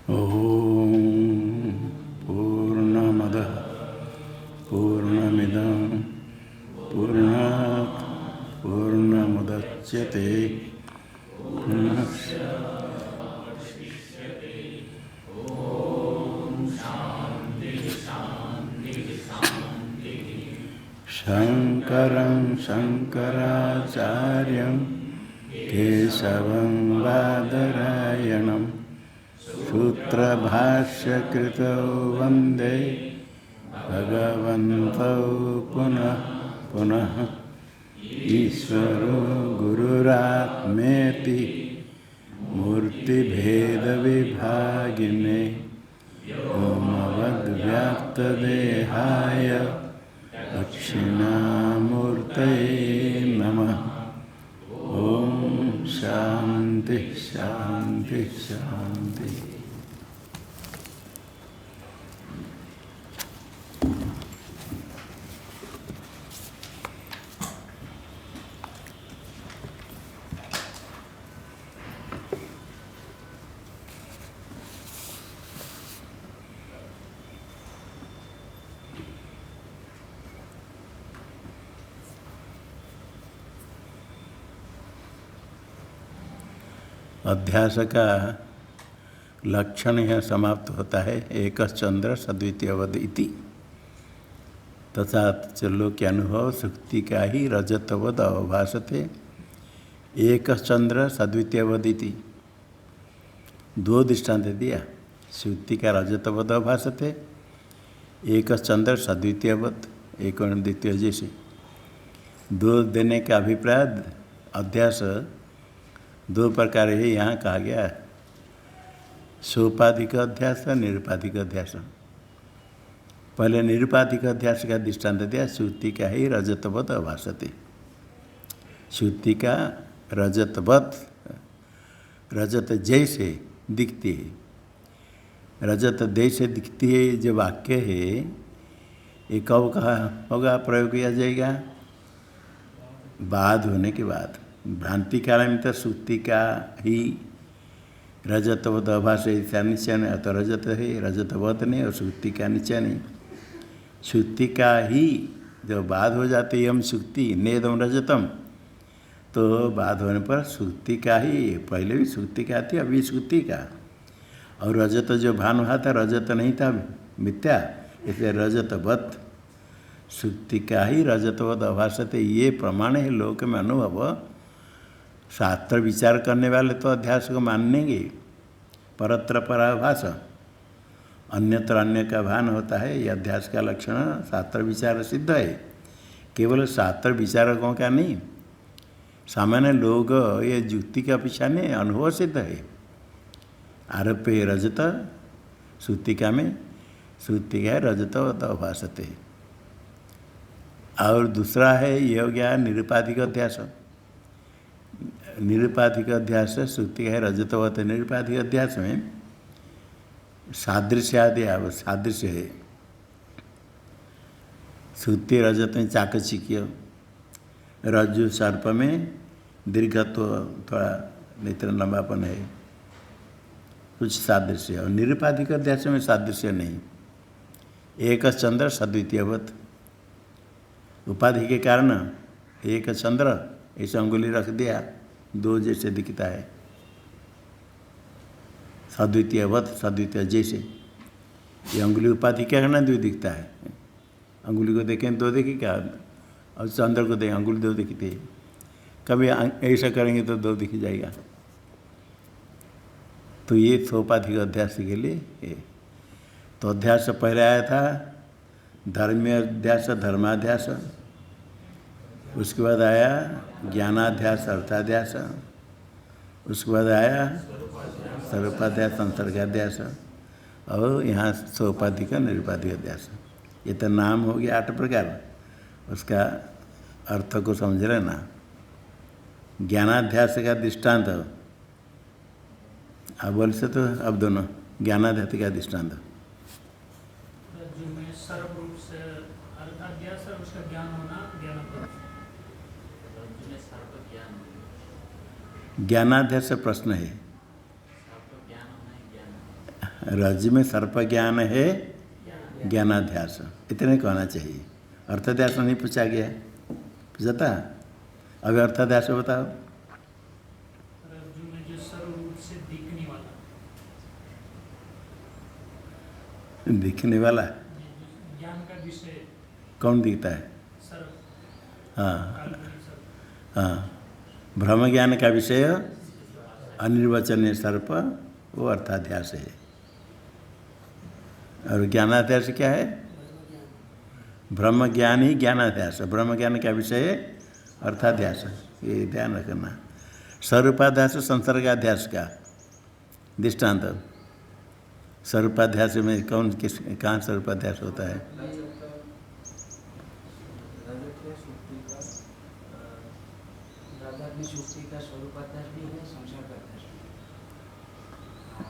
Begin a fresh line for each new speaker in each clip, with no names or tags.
ओम पूर्णमदः पूर्णमिदं पूर्णात् पूर्णमुदच्यते पूर्णस्य शंकरं शंकराचार्यं केशवं बादरायणं सूत्रभाष्यकृतौ वन्दे भगवन्तौ पुनः पुनः ईश्वरो गुरुरात्मेति मूर्तिभेदविभागिने व्योमवद्व्याप्तदेहाय दक्षिणामूर्तये नमः। ओम शांति शांति शांति। अध्यास का लक्षण यह समाप्त होता है। एक चंद्र सद्वितीयवद इति तथा त्रिलोक्य अनुभव सुक्ति का ही रजतवद अवभासते। एक चंद्र सद्वितीयवद इति दो दृष्टांत दिया। सुक्ति का रजतवद अवभासते, एक चंद्र सद्वितीयवद एक द्वितीय जैसे। दो देने का अभिप्राय अध्यास दो प्रकार है यहाँ कहा गया। सोपाधिक अध्यास निरुपाधिक अध्यास। पहले निरुपाधिक अध्यास का दृष्टांत दिया। श्रुति का ही रजतवत अभासते। श्रुति का रजतवत रजत जैसे दिखती है, रजत जैसे दिखती है जो वाक्य है ये कब कहा होगा प्रयोग किया जाएगा? बाद होने के बाद। भ्रांति काल में तो श्रुति का ही रजतवत आभास ऐसा निश्चय नहीं, तो रजत है रजतवत नहीं और श्रुति का निश्चय नहीं। श्रुति का ही जब बाद हो जाती है हम श्रुति नेदम रजतम, तो बाद होने पर श्रुति का ही, पहले भी श्रुति का थी अभी श्रुति का। और रजत जो भान हुआ था रजत नहीं था मिथ्या, इसलिए रजतवत श्रुति का ही रजतवत अभासते। ये प्रमाण है लोक में अनुभव। शास्त्र विचार करने वाले तो अध्यास को मानेंगे। परत्र पराभास अन्यत्र अन्य का भान होता है, ये अध्यास का लक्षण शास्त्र विचार सिद्ध है। केवल शास्त्र विचारकों का नहीं, सामान्य लोग ये युक्ति का पीछा नहीं, अनुभव सिद्ध है। आरोप्य रजत श्रुतिका में श्रुति का रजत अभासते। और दूसरा है ये हो गया निरुपाधिक अध्यास। निरुपाधिक अध्यास श्रुति है रजतवत। निरुपाधिक अध्यास में सादृश्य आदि सादृश्य है। श्रुति रजत में चाकचिक्य, रज्जु सर्प में दीर्घत्व थोड़ा नेत्र लंबापन है, कुछ सादृश्य। और निरुपाधिक अध्यास में सादृश्य नहीं। एक चंद्र सद्वितीयवत उपाधि के कारण एक चंद्र ऐसे अंगुली रख दिया, दो जैसे दिखता है। सद्वितीयवत सद्वितीय जैसे, ये अंगुली उपाधि क्या करना दो दिखता है। अंगुली को देखें दो दिखे क्या, और चंद्र को देखें अंगुली दो दिखती है। कभी ऐसा करेंगे तो दो दिख जाएगा। तो ये सोपाधिक अध्यास के लिए है। तो अध्यास पहले आया था धर्मीय अध्यास धर्माध्यास, उसके बाद आया ज्ञानाध्यास अर्थाध्यास, उसके बाद आया स्वरूपाध्यास संसर्गाध्यास, और यहाँ सोपाधिक निरुपाधिक अध्यास। ये तो नाम हो गया 8 प्रकार, उसका अर्थ को समझ लेना। ज्ञानाध्यास का दृष्टांत अब बोल से तो अब दोनों ज्ञानाध्यास का दृष्टांत। ज्ञानाध्यास प्रश्न है। रज में सर्प ज्ञान है, ज्ञानाध्यास, इतने कहना चाहिए। अर्थाध्यास नहीं पूछा गया, पूछा था। अभी अर्थाध्यास बताओ।
रज्जु में जो सर्वरूप से दिखने वाला,
दिखने वाला
ज्ञान का विषय
कौन दिखता है?
सर्व,
हाँ
काल्पनिक सर्व।
हाँ, ब्रह्म ज्ञान का विषय अनिर्वचनीय सर्प, वो अर्थाध्यास है। और ज्ञानाध्यास क्या है? ब्रह्म ज्ञान ही ज्ञानाध्यास, ब्रह्म ज्ञान का विषय अर्थाध्यास, ये ध्यान रखना। स्वरूपाध्यास संसर्गाध्यास का दृष्टांत। स्वरूपाध्यास में कौन किस कहाँ स्वरूपाध्यास होता है?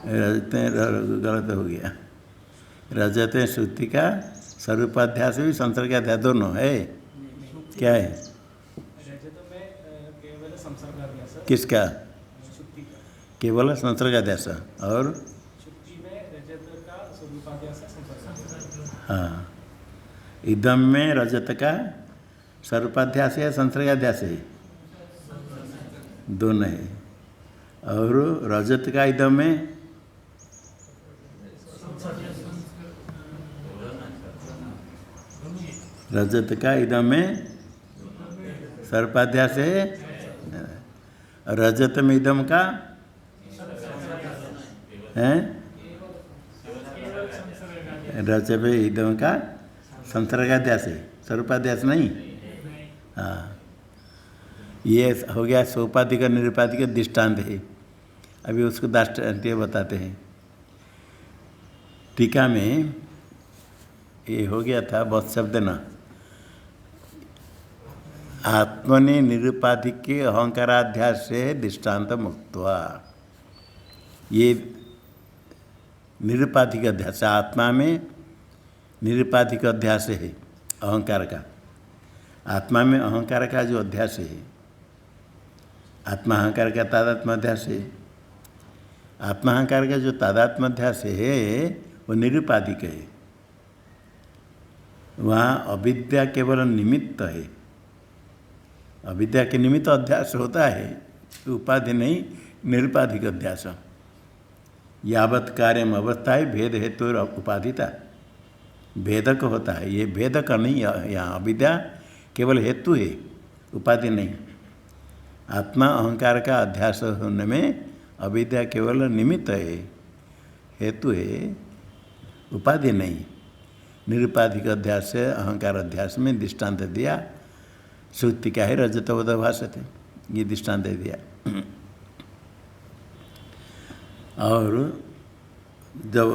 रजत गलत हो गया। रजत श्रुति का स्वरूपाध्यास भी संसर्गाध्यास दोनों है। क्या है? किसका? केवल संसर्गाध्यास और हाँ, इदम में रजत का स्वरूपाध्यास है, संसर्गाध्यास है, दोनों है। और रजत का इदम में रजत का इदम में सर्पाध्यास है, रजत में इदम का है, रजत में इदम का संसर्गाध्यास है, सर्पाध्यास नहीं। हाँ, ये हो गया सोपाधिक निरुपाधिक दृष्टांत है। अभी उसको दृष्टांत बताते हैं। टीका में ये हो गया था बहुत शब्द न आत्मनि निरुपाधिक के अहंकाराध्यास से दृष्टांत मुक्त्वा। ये निरुपाधिक अध्यास, आत्मा में निरुपाधिक अध्यास है अहंकार का। आत्मा में अहंकार का जो अध्यास है, आत्मा अहंकार का तादात्म्य अध्यास है। आत्मा अहंकार का जो तादात्म्य अध्यास है वो निरुपाधिक है। वहाँ अविद्या केवल निमित्त है। अविद्या के निमित्त अध्यास होता है, उपाधि नहीं, निरुपाधिक अध्यास। यावत् कार्यम अवस्था है भेद हेतु उपाधिता, भेदक होता है। ये भेदक नहीं, यहाँ अविद्या केवल हेतु है, उपाधि नहीं। आत्मा अहंकार का अध्यास होने में अविद्या केवल निमित्त है, हेतु है, उपाधि नहीं। निरुपाधिक अध्यास से अहंकार अध्यास में दृष्टांत दिया। श्रुति का है रजतवद भासते, ये दृष्टांत दिया। और जब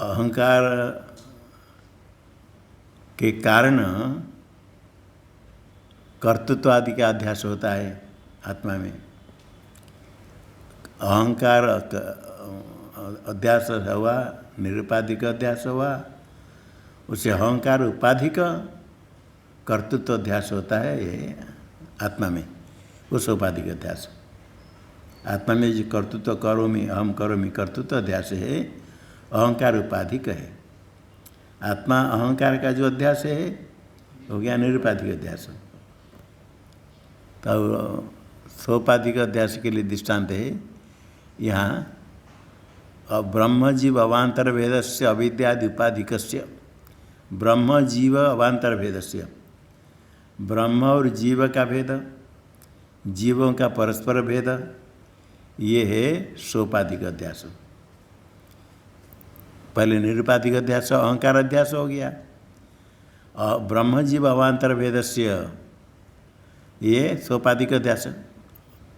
अहंकार के कारण कर्तृत्व आदि का अध्यास होता है आत्मा में, अहंकार अध्यास हुआ, निरुपाधिक अध्यास हुआ, उसे अहंकार उपाधिक कर्तृत्व अध्यास होता है ये आत्मा में, उस उपाधिक अध्यास। आत्मा में जो कर्तृत्व करोमि अहम करोमि कर्तृत्व अध्यास है, अहंकार उपाधिक है। आत्मा अहंकार का जो अध्यास है हो गया निरुपाधिक अध्यास। तो सोपाधिक अध्यास के लिए दृष्टांत है यहाँ। ब्रह्म जीव अवान्तर भेद से अविद्यादि उपाधिक, ब्रह्म जीव अवान्तर भेद से, ब्रह्म और जीव का भेद, जीवों का परस्पर भेद, ये है सोपाधिक अध्यास। पहले निरुपाधिक अध्यास अहंकार अध्यास हो गया। और ब्रह्म जीव अवान्तर भेद से ये सोपाधिक अध्यास।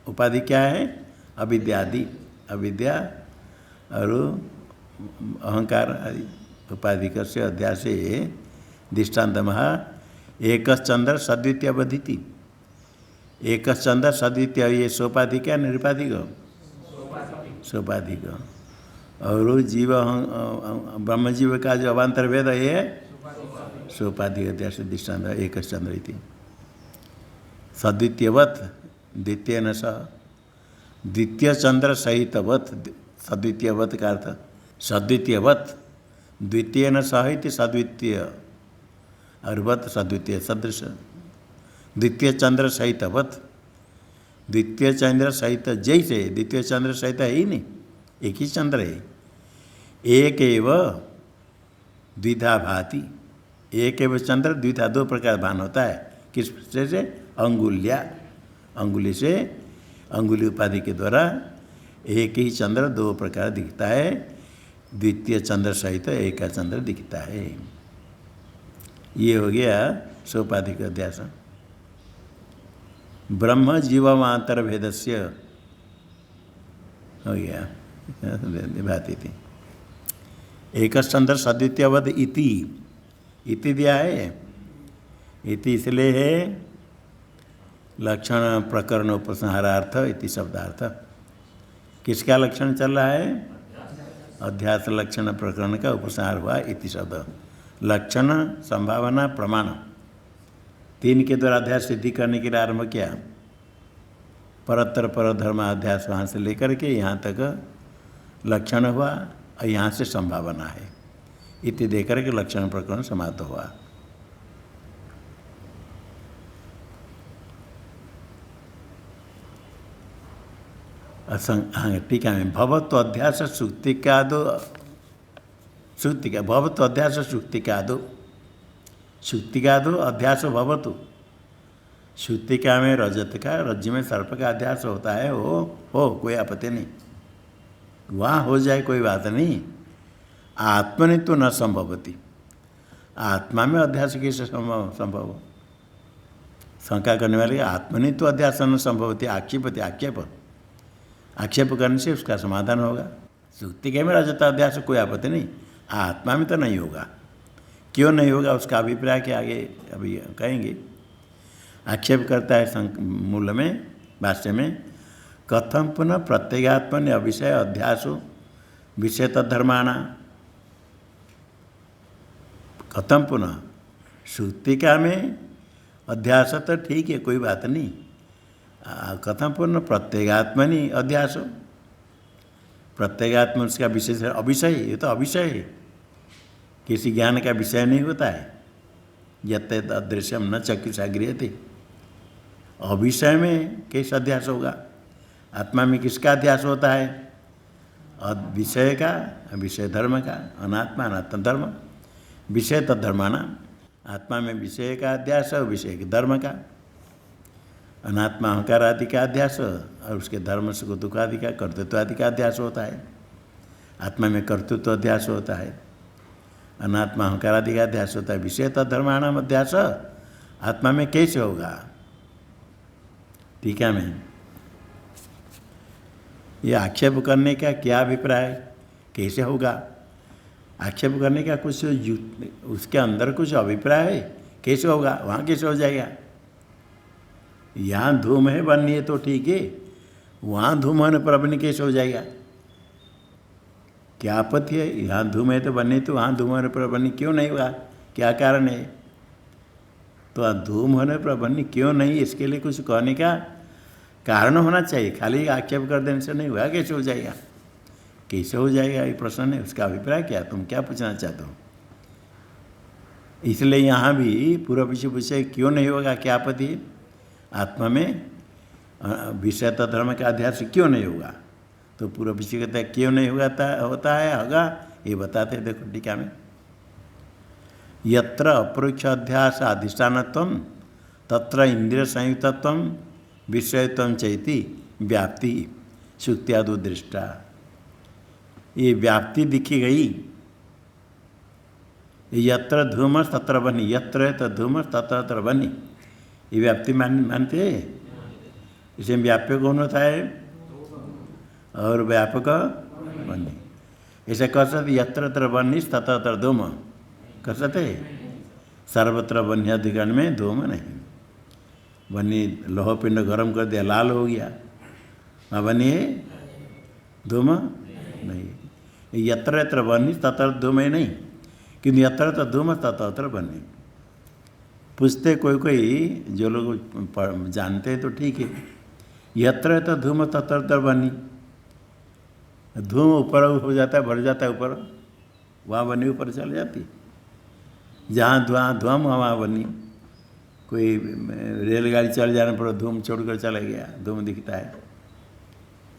उपाधि क्या है? अविद्या आदि, अविद्या और अहंकार आदि उपाधिक से अध्यास दृष्टान्त महा। एक चंद्र सद्वितीय बधिति, एक चंद्र सद्वितीय, ये सोपाधिक या निरुपाधिक? सोपाधिक। और जीव ब्रह्म जीव का जो अवान्तर भेद ये सोपाधिक अध्यास दृष्टान्त एक चंद्र इति। सद्वितीयवत द्वितीय न स, द्वितीय चंद्र सहितवत सद्वितीयवत का अर्थ सद्वितीयवत, द्वितीय न सहित सद्वितीय और वत सद्वितीय सदृश। द्वितीय चंद्र सहित वत, द्वितीय चंद्र सहित जैसे, द्वितीय चंद्र सहित है ही नहीं, एक ही चंद्र है। एक एव द्विधा भाति, एक एव चंद्र द्विधा दो प्रकार भान होता है। किस से? अंगुल्या, अंगुली से, अंगुली उपाधि के द्वारा एक ही चंद्र दो प्रकार दिखता है। द्वितीय चंद्र सहित एक का चंद्र दिखता है। ये हो गया सोपाधिक अध्यास। ब्रह्म जीवमांतर भेदस्य हो गया भाती थी। एक चंद्र सद्वितीयवद इति दिया है। इति इसलिए है लक्षण प्रकरण उपसंहारार्थ इति शब्दार्थ। किसका लक्षण चल रहा है? अध्यास लक्षण प्रकरण का उपसंहार हुआ इति शब्द। लक्षण, संभावना, प्रमाण, तीन के द्वारा अध्यास सिद्धि करने के लिए आरंभ किया। परतर पर धर्म अध्यास वहाँ से लेकर के यहाँ तक लक्षण हुआ और यहाँ से संभावना है। इति देकर के लक्षण प्रकरण समाप्त हुआ। टीका में भवत्व अध्यास सुक्तिकादो, सुक्तिका भवत्व अध्यास सुक्तिकादो, सुक्तिकादो अध्यास भवतु। सुक्तिका में रजत का, रज्जु में सर्प का अध्यास होता है, हो कोई आपत्ति नहीं, वहाँ हो जाए कोई बात नहीं। आत्मनि तो न संभवती, आत्मा में अध्यास कैसे संभव? शंका करने वाले आत्मनि तो अध्यास न संभवती, आक्षेपति आक्षेप करने से उसका समाधान होगा। सुक्तिका में रजत अध्यास कोई आपत्ति नहीं, आत्मा में तो नहीं होगा। क्यों नहीं होगा उसका अभिप्राय के आगे अभी कहेंगे। आक्षेप करता है मूल में, भाष्य में, कथम पुनः प्रत्यगात्मन अविषय अध्यासो विषय तद्धर्माणा। कथम पुनः, सुक्तिका में अध्यास तो ठीक है, कोई बात नहीं। कथम पुनः प्रत्यगात्मनि अध्यासो, प्रत्यगात्म उसका विशेष अविषय, ये तो अविषय है, किसी ज्ञान का विषय नहीं होता है। यत्ते अदृश्यम न चक्षुषा गृह्यते, अविषय में कैसे अध्यास होगा? आत्मा में किसका अध्यास होता है? विषय का, विषय धर्म का, अनात्मा अनात्म धर्म, विषय तद्धर्माना। आत्मा में विषय का अध्यास और विषय के धर्म का, अनात्मा अहंकार आदि का अध्यास और उसके धर्म सुख दुख आदि का, कर्तृत्व आदि का अध्यास होता है। आत्मा में कर्तृत्व अध्यास होता है, अनात्मा अहंकार आदि का अध्यास होता है। विषय तद्धर्माणाम अध्यास आत्मा में कैसे होगा? टीका में ये आक्षेप करने का क्या अभिप्राय, कैसे होगा? आक्षेप करने का कुछ उसके अंदर कुछ अभिप्राय है, कैसे होगा? वहाँ कैसे हो जाएगा? यहाँ धूम है, बन्नी है तो ठीक है, वहाँ धूम होने पर बन्नी कैसे हो जाएगा? क्या आपत्ति है? यहाँ धूम है तो बन्नी, तो वहाँ धूम होने पर बन्नी क्यों नहीं होगा? क्या कारण है? तो धूम होने पर बन्नी क्यों नहीं, इसके लिए कुछ कहने का कारण होना चाहिए। खाली आक्षेप कर देने से नहीं हुआ, कैसे हो जाएगा? कैसे हो जाएगा ये प्रश्न है। उसका अभिप्राय क्या, तुम क्या पूछना चाहते हो? इसलिए यहाँ भी पूर्व पीछे पूछे क्यों नहीं होगा, क्या आपत्ति है? आत्मा में विषय धर्म का अध्यास क्यों नहीं होगा? तो पूर्व पीछे कहता है क्यों नहीं होता है, होगा ये बताते हैं। देखो टीका में, यत्र अपरोक्ष अध्यास अधिष्ठानत्वं तत्र इंद्रिय संयुक्तत्वं विषयत्वं चैति व्याप्ति सुक्त्यादि दृष्टा। ये व्याप्ति दिखी गई। यत्र धूमस तत्र बनी, यत्र है तो धूमस तत्र बनी, ये व्याप्ति मानते हैं। इसमें व्याप्य कौन होता है और व्यापक बनी। ऐसे कह सकते यत्र तत्र बनी तत्र धूम कर सकते। सर्वत्र बन्ही अधिकरण में धूम नहीं। बनी लोह पिंड गर्म कर दिया, लाल हो गया, वहाँ बनी है धूम नहीं। यत्र यत्र बनी तत्र धूम है नहीं, किंतु यत्र तत्र धूम तत्र बनी। पूछते कोई जो लोग जानते हैं तो ठीक है, यत्र तो धूम तत्र बनी, धूम ऊपर हो जाता है, बढ़ जाता है ऊपर, वहाँ बनी ऊपर चल जाती। जहाँ धुआं धुआं वहाँ बनी। कोई रेलगाड़ी चल जाने पर धूम छोड़कर चला गया, धूम दिखता है।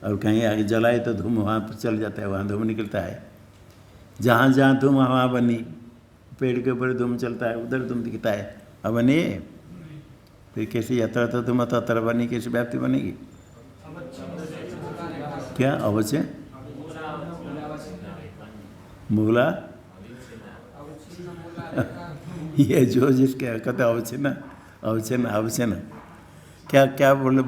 और कहीं आगे जलाए तो धूम वहाँ पर चल जाता है, वहाँ धूम निकलता है। जहाँ जहाँ धूम वहाँ बनी, पेड़ के ऊपर धूम चलता है, उधर धूम दिखता है। अब बनी फिर कैसी यात्रा तो धूम तत्र बनी, कैसी व्याप्ति बनेगी? क्या अवश्य मूला ये जो जिसके कहते अवच्छिन्न अवच्छिन्न अवच्छिन्न, क्या क्या बोलो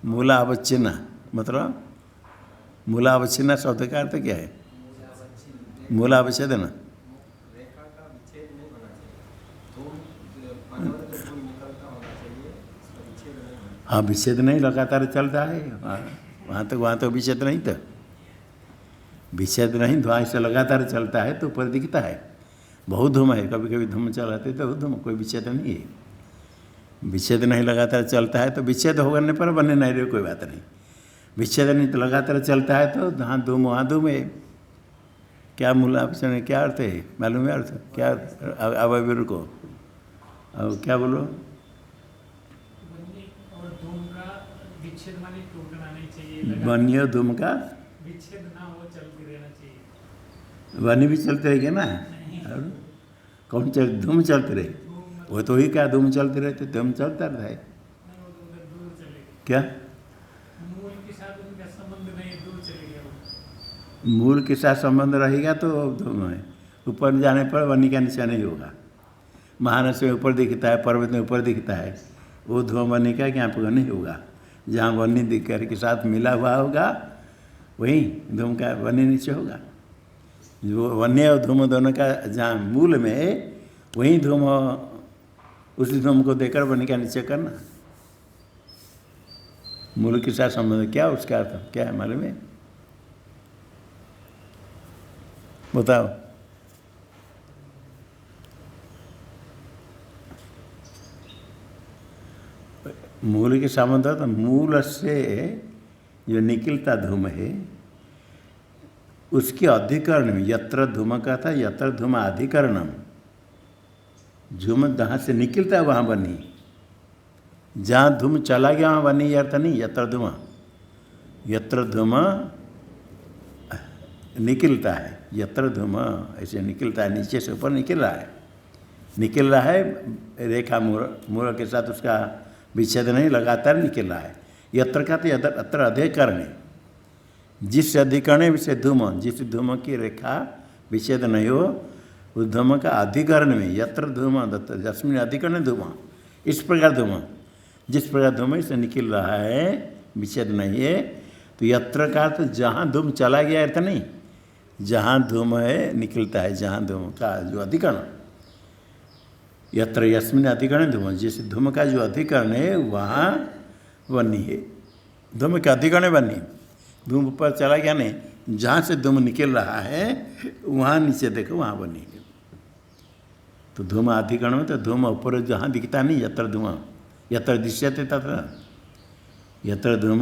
मूला अवच्छिन्न मतलब मूला अवच्छिन्न शब्द का अर्थ क्या है? मूला अवच्छेद न, हाँ विच्छेद नहीं, लगातार चलता है वहाँ तो विच्छेद नहीं था, विच्छेद नहीं, धुआं से लगातार चलता है तो ऊपर दिखता है। बहुत धूम है, कभी कभी धूम चलाते तो धूम, कोई विच्छेद नहीं है। विच्छेद नहीं, लगातार चलता है तो विच्छेद होने पर बने नहीं रहे, कोई बात नहीं। विच्छेद नहीं तो लगातार चलता है तो जहाँ धूम वहाँ धूम है। क्या मूला आपसे क्या अर्थ है? मालूम है अर्थ क्या? अब अभी रुको, अब क्या बोलो?
और धूम का विच्छेद माने टूटना नहीं चाहिए,
बनियो धूम का
विच्छेद ना हो, चलती रहना चाहिए।
बनी भी चलते रहेंगे ना, और कौन चल धूम चलते रहे? वो तो ही क्या धूम चलते रहते, धूम चलता रहता है।
दूर चले
क्या
मूल के साथ उनका संबंध नहीं, दूर चले गया।
मूल के साथ संबंध रहेगा तो धूम है। ऊपर जाने पर वन्नी का निशान नहीं होगा। महानस में ऊपर दिखता है, पर्वत में ऊपर दिखता है, वो धुआं वन्नी का ज्ञापक नहीं होगा। जहाँ वन्नी दिक्कर के साथ मिला हुआ होगा वहीं धूम का वन्नी नीचे होगा। जो वन्य और धूम दोनों का जहाँ मूल में है वहीं धूम, उसी धूम को देकर वन्नी का नीचे करना। मूल के साथ संबंध क्या, उसका अर्थ क्या है मालूम है? बताओ। मूल के संबंध तो मूल से जो निकलता धूम है उसके अधिकरण में, यत्र धूम का था, यत्र धूम अधिकरणम, धूम जहाँ से निकलता है वहाँ बनी, जहाँ धूम चला गया वहाँ बनी, अर्थ नहीं। यत्र धूम निकलता है, यत्र धूम ऐसे निकलता है, नीचे से ऊपर निकल रहा है, रेखा मूल के साथ उसका विच्छेद नहीं, लगातार निकल रहा है। यत्र का तो अत्र अधिकरण है, जिस अधिकरण से धूम, जिस धूम की रेखा विच्छेद नहीं हो उस धूम का अधिकरण में, यत्र धूम जस्मिन अधिकरण धूम, इस प्रकार धूम, जिस प्रकार धूम से निकल रहा है, विच्छेद नहीं है। तो यत्र का तो जहाँ धूम चला गया अर्थ नहीं, जहाँ धूम है निकलता है, जहाँ धूम का जो अधिकरण, यत्र यस्मिन अधिकरण धूम, जिस धूम का जो अधिकरण है वहाँ वन्नी है। धूम का अधिकरण बनी, धूम ऊपर चला गया नहीं, जहाँ से धूम निकल रहा है वहाँ नीचे देखो वहाँ बनी है। तो धूम अधिकरण में तो धूम ऊपर जहाँ दिखता नहीं, यत्र धूम यत्र दृश्यते तत्र, यत्र धूम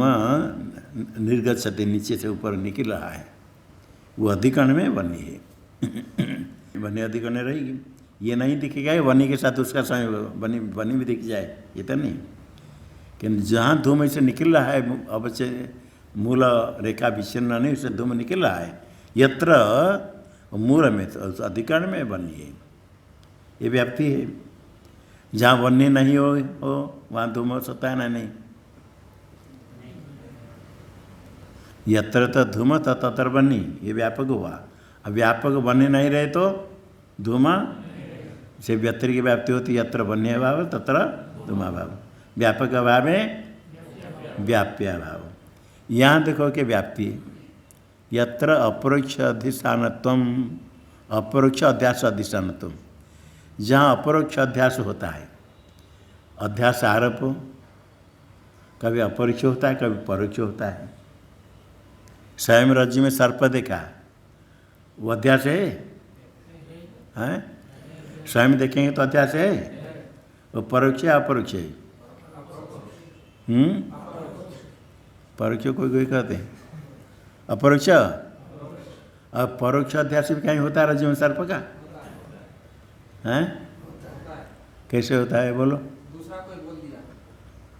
निर्गच्छते, नीचे से ऊपर निकल रहा है, वो अधिकरण में बनी है। बनी अधिकरण रहेगी, ये नहीं दिखेगा बनी के साथ उसका समय बनी भी दिख जाए, ये तो नहीं। कि जहाँ धूम ऐसे निकल रहा है, अवश्य मूल रेखा विच्छिन्न नहीं, उससे धूम निकल रहा है, यत्र मूल में तो अधिकरण में बनी है, ये व्याप्ति है। जहाँ वन्य नहीं हो वहाँ धूम हो सकता है ना? नहीं। यत्र तो धूम तत्र बनी, ये व्यापक हुआ। अब व्यापक बने नहीं रहे तो धूम से व्यक्ति की व्याप्ति होती, यत्र वन्य भाव तत्र धूमाभाव, व्यापक अभाव में व्याप्याभाव। यहाँ देखो कि व्याप्ति, यत्र अपरोक्ष अधिष्ठानत्व, अपरोक्ष अध्यास अधिष्ठानत्व, जहाँ अपरोक्ष अध्यास होता है, अध्यास आरोप कभी अपरोक्ष होता है, कभी परोक्ष होता है। स्वयं रज्जु में सर्प देखा, वो अध्यास है? स्वयं देखेंगे तो अध्यास है, वो परोक्ष है अपरोक्ष है? परोक्ष कोई कोई कहते हैं, अपरोक्ष। अब परोक्ष अध्यास भी कहीं होता है रज्जु में सर्प का? हैं? कैसे होता है बोलो?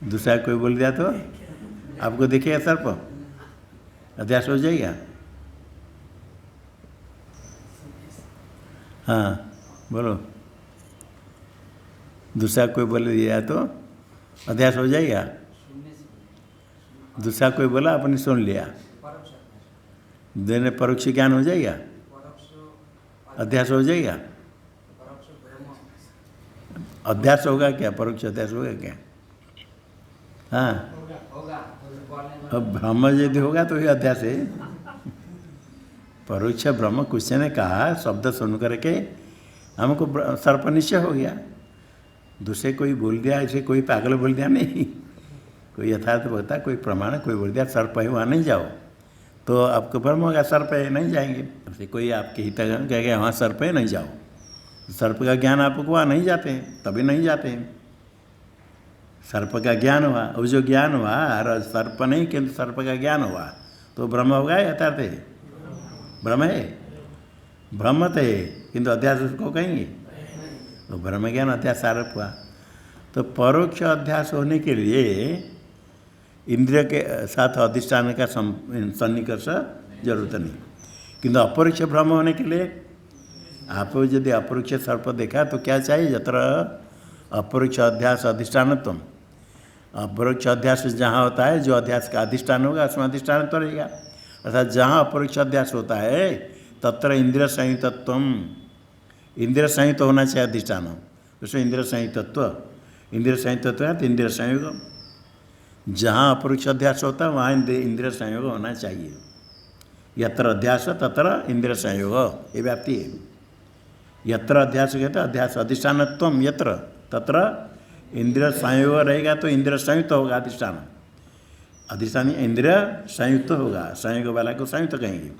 दूसरा कोई बोल दिया तो आपको दिखेगा सर्प, अध्यास हो जाएगा? हाँ बोलो। दूसरा कोई बोल दिया तो अध्यास हो जाएगा? दूसरा कोई बोला आपने सुन लिया, देने परोक्ष ज्ञान हो जाएगा? अध्यास हो जाएगा? अध्यास होगा क्या? परोक्ष अध्यास होगा क्या? हाँ, अब ब्रह्म यदि होगा तो ही अध्यास है। परोक्ष ब्रह्म कुछ ने कहा, शब्द सुन करके हमको सर्प निश्चय हो गया। दूसरे कोई बोल दिया, ऐसे कोई पागल बोल दिया नहीं, कोई यथार्थ बोलता, कोई प्रमाण कोई बोल दिया सर्प है वहाँ नहीं जाओ, तो आपको भ्रम होगा सर्प है नहीं जाएंगे। ऐसे कोई आपके हित कह गया वहाँ सर्प है नहीं जाओ, सर्प का ज्ञान आपको वहाँ नहीं जाते हैं, तभी नहीं जाते हैं। सर्प का ज्ञान हुआ, वो जो ज्ञान हुआ और सर्प नहीं किंतु सर्प का ज्ञान हुआ तो ब्रह्म होगा यथार्थ है? ब्रह्म है, ब्रह्म तो है किंतु अध्यास उसको कहेंगे तो ब्रह्म ज्ञान अध्यास आरोप हुआ। तो परोक्ष अध्यास होने के लिए इंद्रिय के साथ अधिष्ठान का सन्निकर्ष जरूरत नहीं, किंतु अपरोक्ष भ्रम होने के लिए आप यदि अपरोक्ष सर्प देखा तो क्या चाहिए? यत्र अपरोक्ष अध्यास अधिष्ठानत्व, अपरोक्ष अध्यास जहाँ होता है जो अध्यास का अधिष्ठान होगा उसमें अधिष्ठान तो रहेगा। अर्थात जहाँ अपरोक्ष अध्यास होता है तत्र इंद्रिय संयुक्तत्व, इंद्रिय संयुक्त होना चाहिए अधिष्ठान, उसमें इंद्रिय संयुक्तत्व, इंद्रिय संयुक्तत्व है तो इंद्रिय संयोग। जहाँ अपरोक्ष अध्यास होता है वहाँ इंद्रिय संयोग होना चाहिए। यत्र अध्यास तत्र इंद्रिय संयोग, ये व्याप्ति है। यत्र अध्यास कहते अध्यास अधिष्ठानत्व, यत्र तत्र इंद्रिय संयोग रहेगा तो इंद्रिय संयुक्त होगा अधिष्ठान, अधिष्ठान इंद्रिय संयुक्त होगा, संयोग वाला को संयुक्त कहेंगे।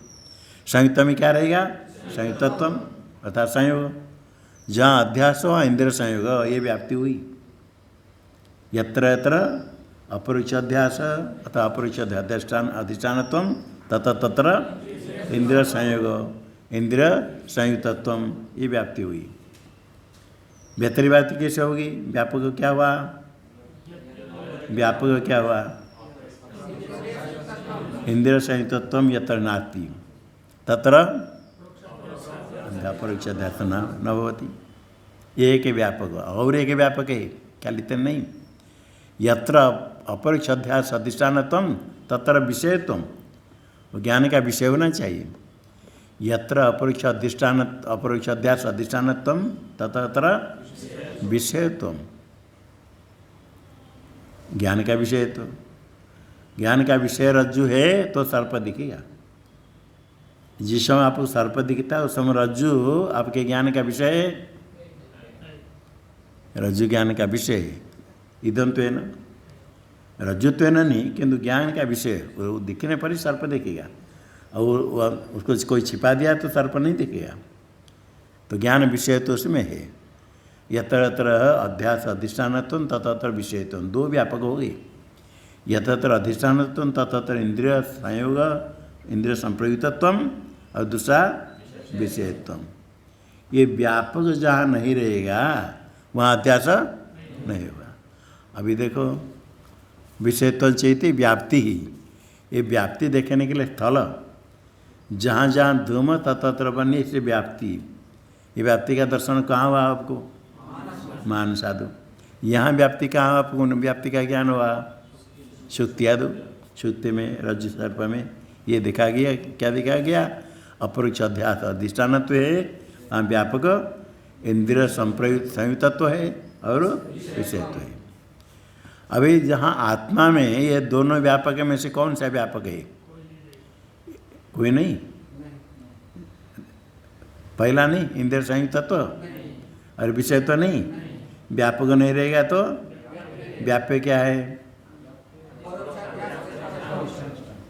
संयुक्त में क्या रहेगा? संयुक्तत्व अर्थात संयोग। जहाँ अध्यास हो इंद्रिय संयोग, ये व्याप्ति हुई। यत्र यत्र अपरोक्ष अध्यास अथवा अपरोक्ष अधिष्ठान अधिष्ठानत्व तत्र तत्र इंद्रिय संयोग, इंद्रिय संयुक्तत्व, ये व्याप्ति हुई। बेहतरी व्याप्ति कैसे होगी? व्यापक क्या हुआ? व्यापक क्या हुआ? इंद्रिय संयुक्तत्व यत्र नास्ति तत्र अपरोक्ष अध्यास न भवति। एक व्यापक और एक व्यापक है, क्या लिखते नहीं? यत्र अपरोक्ष अध्यास अधिष्ठानत्व तत्र विषयत्व, ज्ञान का विषय होना चाहिए। यत्र अपरोक्ष अधिष्ठान अपरोक्ष अध्यास अधिष्ठानत्व तत्र विषयत्व, ज्ञान का विषय तो ज्ञान का विषय रज्जु है तो सर्प दिखेगा। जिस समय आपको सर्प दिखता है उस समय रज्जु आपके ज्ञान का विषय है, रज्जु ज्ञान का विषय है। इदम तो है ना, रज्जुत्व है ना नहीं किंतु ज्ञान का विषय, वो दिखने पर ही सर्प दिखेगा, और उसको कोई छिपा दिया तो सर्प नहीं दिखेगा। तो ज्ञान विषय तो उसमें है। यत्र यत्र अध्यास अधिष्ठानत्व तत्र विषयत्व, दो व्यापक हो गए। यत्र अधिष्ठानत्व तत्र इंद्रिय संयोग इंद्रिय संप्रयुक्तत्व और दूसरा विषयत्व। ये व्यापक जहाँ नहीं रहेगा वहाँ अध्यास नहीं होगा। अभी देखो विषयत्व चेती व्याप्ति ही, ये व्याप्ति देखने के लिए स्थल जहाँ जहाँ धूम तत्र बनी इसलिए व्याप्ति। ये व्याप्ति का दर्शन कहाँ हुआ आपको? मान साधु। यहाँ व्याप्ति कहाँ हुआ आपको? व्याप्ति का ज्ञान हुआ श्रुत्यादु, श्रुति में रज्जु सर्प में ये देखा गया। क्या देखा गया? अपरोक्ष अध्यास अधिष्ठानत्व है, वहाँ व्यापक इंद्रिय संप्रयुक्त संयुक्तत्व है और विषयत्व है। अभी जहाँ आत्मा में ये दोनों व्यापक में से कौन सा व्यापक है? कोई नहीं। पहला नहीं, इंद्रिय संयुक्तत्व और विषय तो नहीं। व्यापक नहीं रहेगा तो व्याप्य क्या है?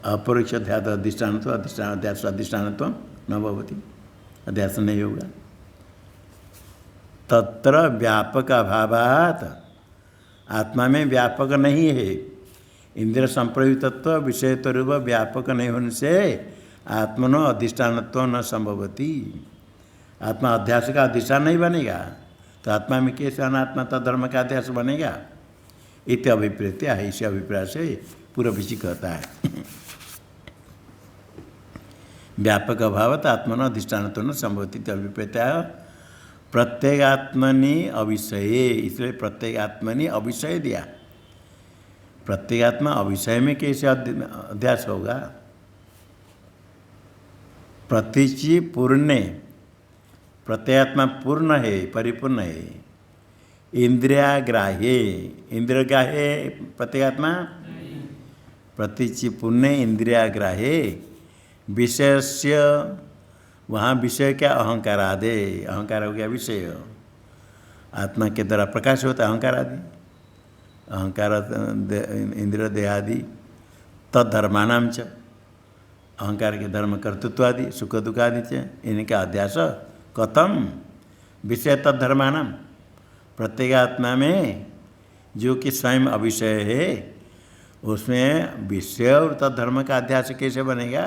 अपरोक्ष अध्यास अधिष्ठानत्व, अधिष्ठान अध्यास अधिष्ठानत्व न भवति, अध्यास नहीं होगा। तत्र व्यापक अभावात्, आत्मा में व्यापक नहीं है इंद्रिय संप्रयुक्तत्व विषयत्व रूप व्यापक नहीं होने से आत्मनो अधिष्ठानत्व न संभवती। आत्मा अध्यास का अधिष्ठान नहीं बनेगा तो आत्मा में कैसे अनात्मा तद्धर्म का अध्यास बनेगा। इत अभिप्रेत्य है, इसी अभिप्राय से पूर्व ऋषि कहता है व्यापक अभावत आत्मनो अधिष्ठानत्व न संभवती अभिप्रेत्य प्रत्येगात्मनि अविषये, इसलिए प्रत्येगात्मनि अविषय दिया। प्रत्येगात्मा अविषय में कैसे अध्यास होगा। प्रतिचि पूर्णे, प्रत्येगात्मा पूर्ण है, परिपूर्ण है। इंद्रियाग्राह्ये, इंद्रियग्राह्ये प्रत्येगात्मा प्रतिचि पुण्य इंद्रियाग्राह्ये विषयस्य, वहाँ विषय क्या अहंकार आदि, अहंकार हो गया विषय। आत्मा के द्वारा प्रकाश होता है अहंकार आदि, अहंकार इंद्रिय देहादि तद्धर्माणाम च, अहंकार के धर्म कर्तृत्व आदि सुख दुख आदि च, इनका अध्यास कथम विषय तद्धर्माणाम। प्रत्येगात्मा में जो कि स्वयं अविषय है उसमें विषय और तद्धर्म का अध्यास कैसे बनेगा।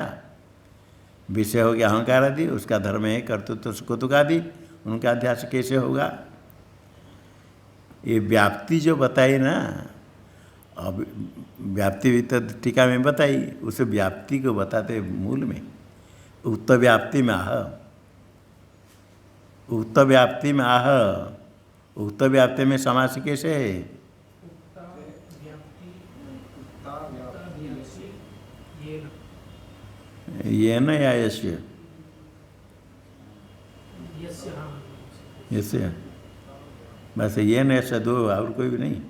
विषय हो गया अहंकार आदि, उसका धर्म है कर्तृत्व सुख दुख आदि, उनका अध्यास कैसे होगा। ये व्याप्ति जो बताई ना, अब व्याप्ति भी तो टीका में बताई, उस व्याप्ति को बताते मूल में उक्त व्याप्ति में आह, उक्त व्याप्ति में आह, उक्त व्याप्ति में समास कैसे है। ये न या यस्य, यस्य बस ये न ऐसा दो और कोई भी नहीं।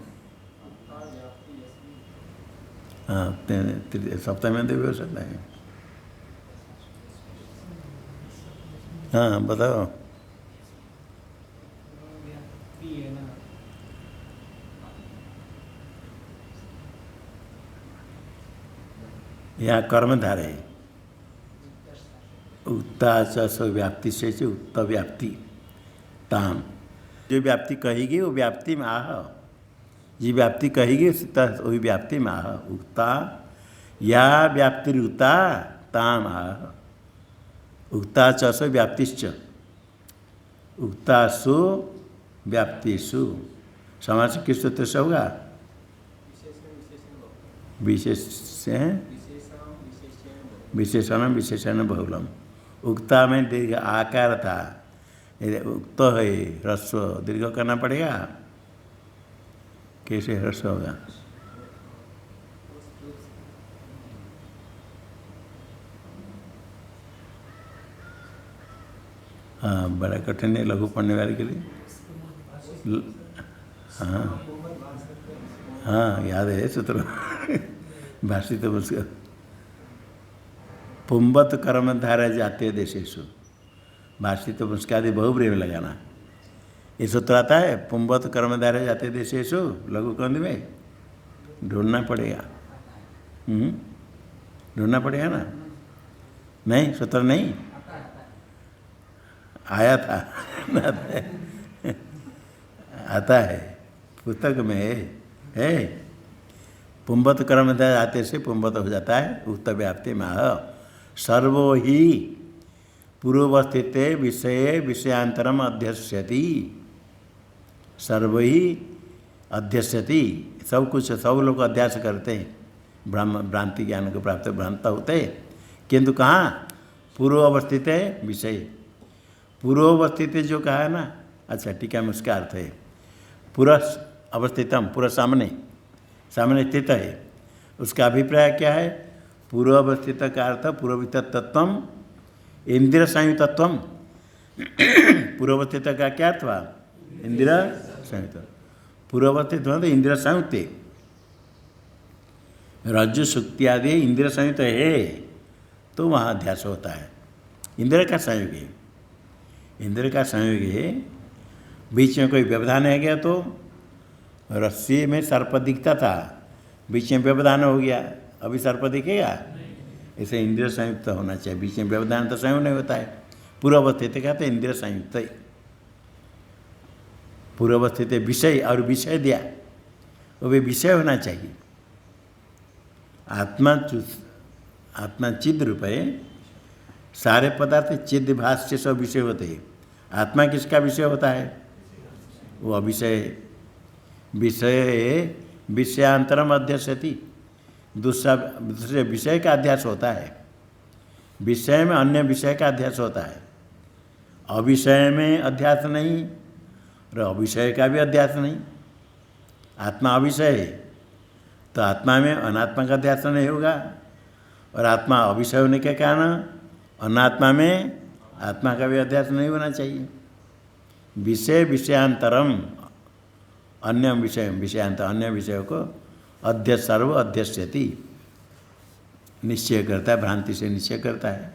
हाँ सप्तमी में भी हो सकता है। हाँ बताओ। यहाँ कर्मधार है उत्ता च व्याप्ति से उत्त व्याप्ति ताम, जो व्याप्ति कहेगी वो व्याप्ति में आह, जो व्याप्ति कहेगी वही व्याप्ति में आह। उक्ता या व्याप्तिरुक्ता ताम आह, उक्ता च व्याप्तिश्च, उक्तासु व्याप्तिषु। समास किस सूत्र से होगा। विशेषण विशेषण बहुलम। उक्ता में दीर्घ आकार था, उक्त है ह्रस्व, दीर्घ करना पड़ेगा। कैसे ह्रस्व होगा। हाँ बड़ा कठिन है लघु पढ़ने वाले के लिए। हाँ हाँ याद है सूत्र भाषित तो उसका पुंबत कर्म धारा जाते देशेशु, भाषित तो मुस्कादि बहुब्रीहि में लगाना। ये सूत्र आता है पुंबत कर्म धारा जाते देशेशु, लघु कंद में ढूंढना पड़ेगा। ढूंढना पड़ेगा ना। नहीं सूत्र नहीं आया था आता है पुस्तक में है। पुंबत कर्म जाते से पुंबत हो जाता है उक्त व्याप्ति में। सर्वो ही पूर्वस्थित विषय विषयांतरम अध्यस्यति, सर्व ही अध्यस्यति, सब कुछ सब लोग अध्यास करते हैं, भ्रांति ज्ञान को प्राप्त भ्रांत होते, किंतु कहाँ पूर्व अवस्थित है विषय। पूर्व अवस्थित जो कहा है ना, अच्छा टीका में उसका अर्थ है पूरा अवस्थितम, पूरा सामने सामने स्थित है। उसका अभिप्राय क्या है। पूर्व अवस्थित का अर्थ पूर्ववित तत्व इंद्रिय संयुक्तत्व। पूर्व अवस्थित का क्या अर्थ हुआ। इंद्रिय संयुक्त। पूर्व अवस्थित मतलब इंद्रिय संयुक्त। रज्जु सुक्ति आदि इंद्रिय संयुक्त है तो वहाँ अध्यास होता है। इंद्रिय का संयोग है, इंद्रिय का संयोग है। बीच में कोई व्यवधान है गया तो रस्सी में सर्प दिखता था, बीच में व्यवधान हो गया, अभी सर्प दिखेगा। इसे इंद्रिय संयुक्त होना चाहिए, बीच में व्यवधान तो संयोग नहीं होता है। पूर्वावस्थित कहते इंद्रिय संयुक्त। पूर्वावस्थित विषय और विषय दिया, वो भी विषय होना चाहिए। आत्मा चिद रूप है। सारे पदार्थ चिद भाष्य सब विषय होते हैं। आत्मा किसका विषय होता है? वो अविषय। विषय विषयांतरम अध्यस्यति। दूसरे विषय का अध्यास होता है। विषय में अन्य विषय का अध्यास होता है। अविषय में अध्यास नहीं और अविषय का भी अध्यास नहीं। आत्मा अविषय है तो आत्मा में अनात्मा का अध्यास नहीं होगा, और आत्मा अविषय होने के कारण अनात्मा में आत्मा का भी अध्यास नहीं होना चाहिए। विषय विषयांतरम, अन्य विषयांतर अन्य विषयों को सर्व अध्यस्यति, निश्चय करता है, भ्रांति से निश्चय करता है।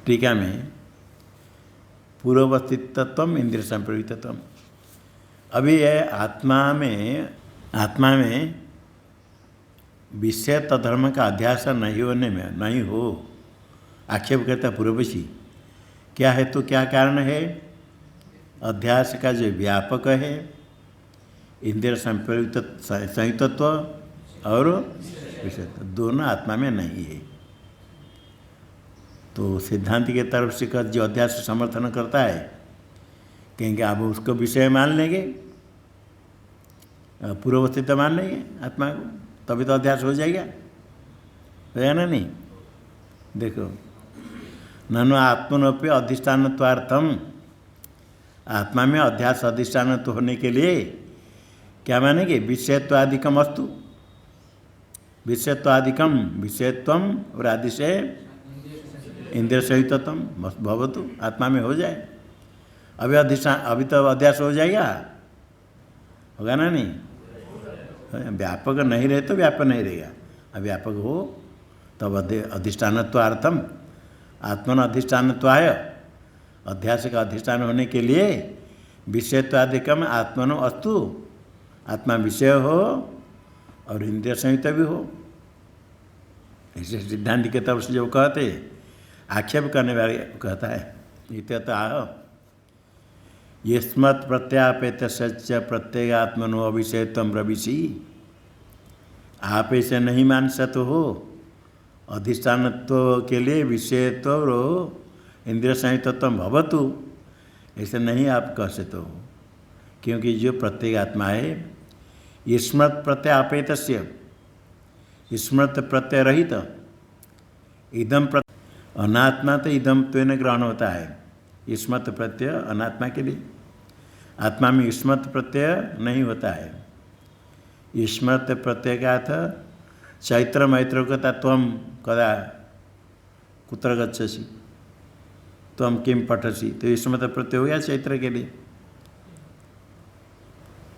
टीका में पूर्वस्थितत्व इंद्रिय संप्रयुक्तत्व। अभी यह आत्मा में विषय तत्धर्म का अध्यास नहीं होने में नहीं हो, आक्षेप करता पूर्वशी। क्या है तो क्या कारण है? अध्यास का जो व्यापक है, इंद्रिय संप्रयुक्त संयुक्तत्व और विषयत्व दोनों आत्मा में नहीं है। तो सिद्धांत के तरफ से जो अध्यास समर्थन करता है, कहेंगे आप उसको विषय मान लेंगे, पूर्वस्थित मान लेंगे आत्मा को, तभी तो अध्यास हो जाएगा, है ना? नहीं, देखो, ननु आत्मनोपि अधिष्ठानत्वार्थम, आत्मा में अध्यास अधिष्ठान होने के लिए क्या मानेंगे? विषयत्वादिकम अस्तु, विषयत्वादिकम, विषयत्वम और आदि से इंद्रिय सहितत्वम भवतु, आत्मा में हो जाए। अभी अधिष्ठान, अभी तो अध्यास हो जाएगा, होगा ना? नहीं, व्यापक नहीं रहे तो व्यापक नहीं रहेगा। अब व्यापक हो तब अधिष्ठानत्वार्थम, आत्मन अधिष्ठानत्वाय, अध्यास का अधिष्ठान होने के लिए विषयत्वादिकम आत्मनो अस्तु, आत्मा विषय हो और इंद्रिय संहित भी हो। इसे सिद्धांत के तरफ से जो कहते, आक्षेप करने वाले कहता है, इत्यतः यस्मत् प्रत्यापेत सच प्रत्येगात्मनो अविषयत्वम ब्रवीषि, आप ऐसे नहीं मान सकते हो, अधिष्ठानत्व के लिए विषयत्व और इंद्रिय संहितत्व भवतु, ऐसे नहीं आप कह सकते हो, क्योंकि जो प्रत्येक आत्मा है स्मृत प्रत्यापेत, स्मृत प्रत्यय रहित, इदम अनात्मा तो इदम त्वेन ग्रहण होता है। स्मृत प्रत्यय अनात्मा के लिए, आत्मा में स्मृत प्रत्यय नहीं होता है। स्मृत प्रत्यय का अर्थ चैत्र मैत्र कहता, त्वम कदा कुत्र गच्छसि, त्वम किम पठसि, तो स्मृत प्रत्यय हो गया चैत्र के लिए।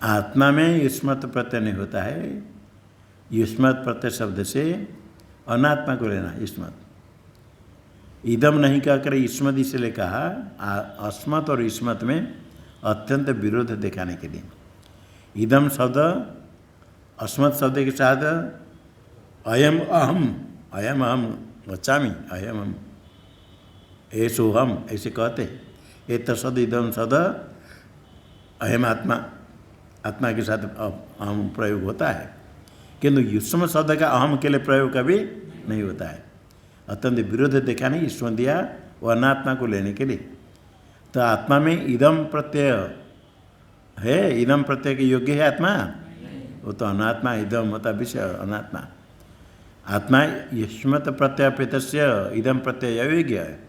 आत्मा में युष्मत प्रत्यय नहीं होता है। युष्मत प्रत्यय शब्द से अनात्मा को लेना, युष्मत। इदम नहीं कहकर युष्मत इसलिए कहा, अस्मत और युष्मत में अत्यंत विरोध दिखाने के लिए। इदम शब्द अस्मत् शब्द के साथ अयम अहम गच्छामि, अयम हम, ऐसो हम, ऐसे कहते। एक शब्द इदम शब्द अयम आत्मा के साथ अहम प्रयोग होता है, किंतु युष्म शब्द का अहम के लिए प्रयोग कभी नहीं होता है। अत्यंत विरोध देखा नहीं युष्म दिया वो अनात्मा को लेने के लिए। तो आत्मा में इदम प्रत्यय है, इदम प्रत्यय के योग्य है आत्मा, वो तो अनात्मा, इदम होता विषय अनात्मा। आत्मा युष्मत प्रत्यय पेतस्य इदम प्रत्यय अयोग्य है।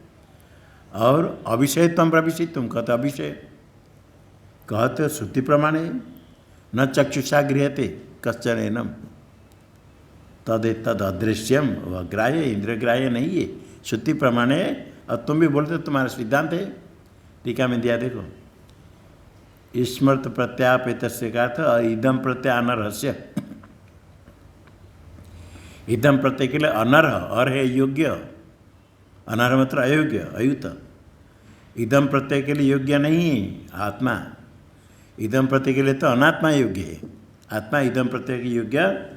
और अविषयत्वम प्रविषित्वम कहते, अविषय कहते श्रुति प्रमाण है, न चक्षुषा गृह्यते कश्चन एनम, तद अदृश्यम, वह ग्राह्य इंद्रिय ग्राह्य नहीं है, श्रुति प्रमाण है। और तुम भी बोलते तुम्हारा सिद्धांत है, टीका में दिया देखो। स्मृत प्रत्यापेत का अर्थ इदम प्रत्यय अनर्हस्य, इदम प्रत्यय के लिए अनर्ह, और है योग्य, अनर्ह मतलब अयोग्य, अयुत। इदम प्रत्यय के लिए योग्य नहीं आत्मा, इदम प्रत्यय के लिए तो अनात्मा योग्य है। आत्मा इदम प्रत्यय के योग्य,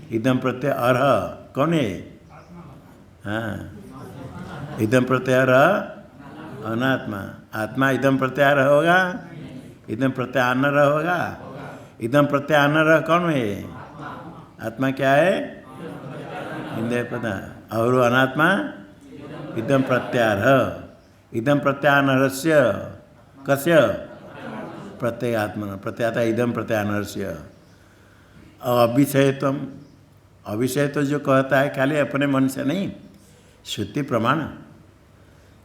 इदम प्रत्यय अर्ह कौन है? हाँ, इदम प्रत्यय अर्ह अनात्मा। आत्मा इदम प्रत्यय अर्ह होगा, इदम प्रत्यय अनर्ह होगा। इदम प्रत्यय अनर्ह कौन है? आत्मा क्या है? इंद्रिय प्रधान। और अनात्मा इदम प्रत्याहार। इदम प्रत्याहारस्य कस्य? प्रत्यगात्मन। प्रत्याता इदम प्रत्याहारस्य। और अविषयत्वम, अविषय तो जो कहता है खाली अपने मन से नहीं, श्रुति प्रमाण।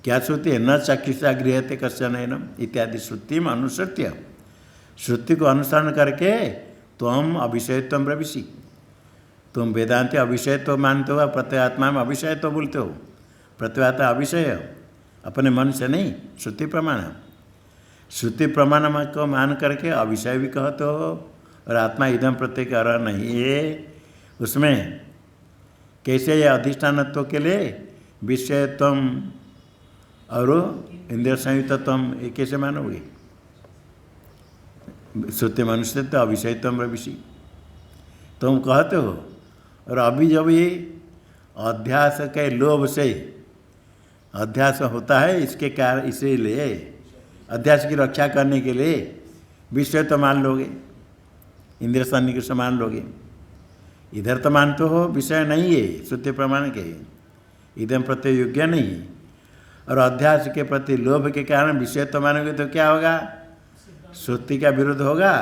क्या श्रुति है? न चाक्षुषा गृह्यते कश्चन नैनम इत्यादि श्रुति में अनुसृत्य, श्रुति को अनुसरण करके तुम अविषयत्व प्रविशी। तुम वेदांत अविषयत्व मानते हो, प्रत्यगात्मा में अविषयत्व बोलते हो। प्रत्यगात्मा अविषय, अपने मन से नहीं, श्रुति प्रमाण। श्रुति प्रमाण को मान करके अविषय भी कहते हो, और आत्मा इदम प्रत्यय कह रहा नहीं है। उसमें कैसे ये अधिष्ठानत्व के लिए विषयत्वम और इंद्रिय संयुक्तत्वम ये कैसे मानोगे? श्रुति मनुष्य तो अविषयत्वम प्रविशी तुम कहते हो। और अभी जब ये अध्यास के लोभ से अध्यास होता है, इसके कारण इसीलिए अध्यास की रक्षा करने के लिए विषय तो मान लोगे, इंद्रिय सन्निकृष्ट मान लोगे। इधर तो मानते हो विषय नहीं है, श्रुति प्रमाण के, इदम प्रत्यय योग्य नहीं। और अध्यास के प्रति लोभ के कारण विषय तो मानोगे तो क्या होगा? श्रुति का विरुद्ध होगा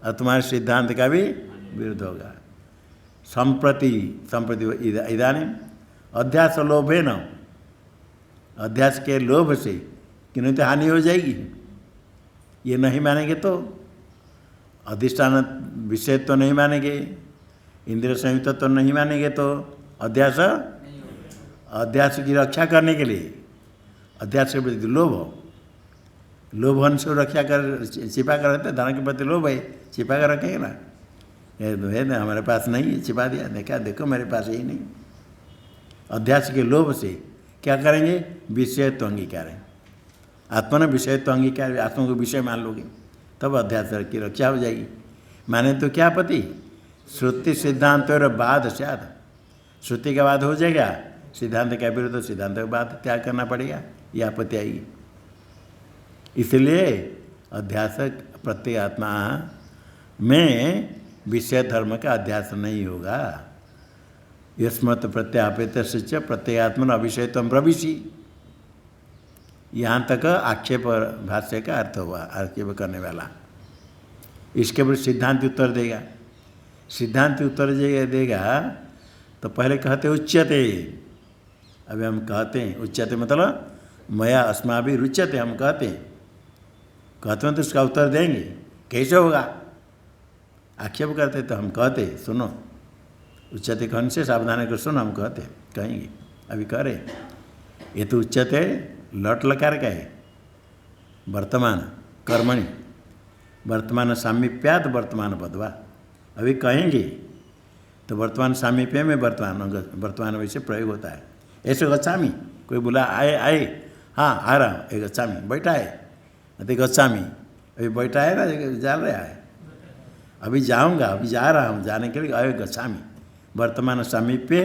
और तुम्हारे सिद्धांत का भी विरुद्ध होगा। संप्रति इदानीं अध्यास लोभे न, अध्यास के लोभ से कि नहीं तो हानि हो जाएगी। ये नहीं मानेंगे तो अधिष्ठान विषय तो नहीं मानेंगे, इंद्रिय संयुक्त तो नहीं मानेंगे, तो अध्यास, अध्यास की रक्षा करने के लिए अध्यास के प्रति लोभ से रक्षा कर छिपा कर रखते। धन के प्रति लोभ है, छिपा कर रखेंगे ना, है ना, हमारे पास नहीं है, छिपा दिया, देखा देखो मेरे पास यही नहीं। अध्यास के लोभ से क्या करेंगे? विषय तो अंगीकार है। आत्मा ने विषय तो अंगीकार, आत्मा को विषय मान लोगे तब अध्यास की रक्षा हो जाएगी। माने तो क्या पति? श्रुति सिद्धांत और बाद शायद श्रुति का बाद हो जाएगा, सिद्धांत का विरुद्ध सिद्धांत का बाद त्याग करना पड़ेगा, यह आपत्ति आएगी। इसलिए अध्यास प्रत्येक आत्मा में विषय धर्म का अध्यास नहीं होगा। यस्मत् प्रत्यापित से प्रत्येगात्मन अविषयत्वम प्रविशी। यहाँ तक आक्षेप भाष्य का अर्थ हुआ, आक्षेप करने वाला। इसके ऊपर सिद्धांत उत्तर देगा। सिद्धांत उत्तर देगा तो पहले कहते उच्यते, अभी हम कहते हैं उच्यते मतलब मया अस्माभि रुच्यते, हम कहते हैं तो उसका उत्तर देंगे कैसे होगा। आक्षेप करते तो हम कहते सुनो, उच्चते कहने से सावधान कर सुनो, हम कहते कहेंगे, अभी कह रहे ये तो उच्चते लट लकार का है, वर्तमान कर्मणि वर्तमान सामीप्यात वर्तमान पदवा, अभी कहेंगे तो वर्तमान सामीप्य में वर्तमान वैसे प्रयोग होता है। ऐसे गच्छामी, कोई बोला आए आए, हाँ आ रहा हूँ, एक गच्छामी बैठा है, तो गच्छामी अभी बैठा है ना, जा रहा है, अभी जाऊँगा, अभी जा रहा हूँ, जाने के लिए अय गच्छामी, वर्तमान सामीप्य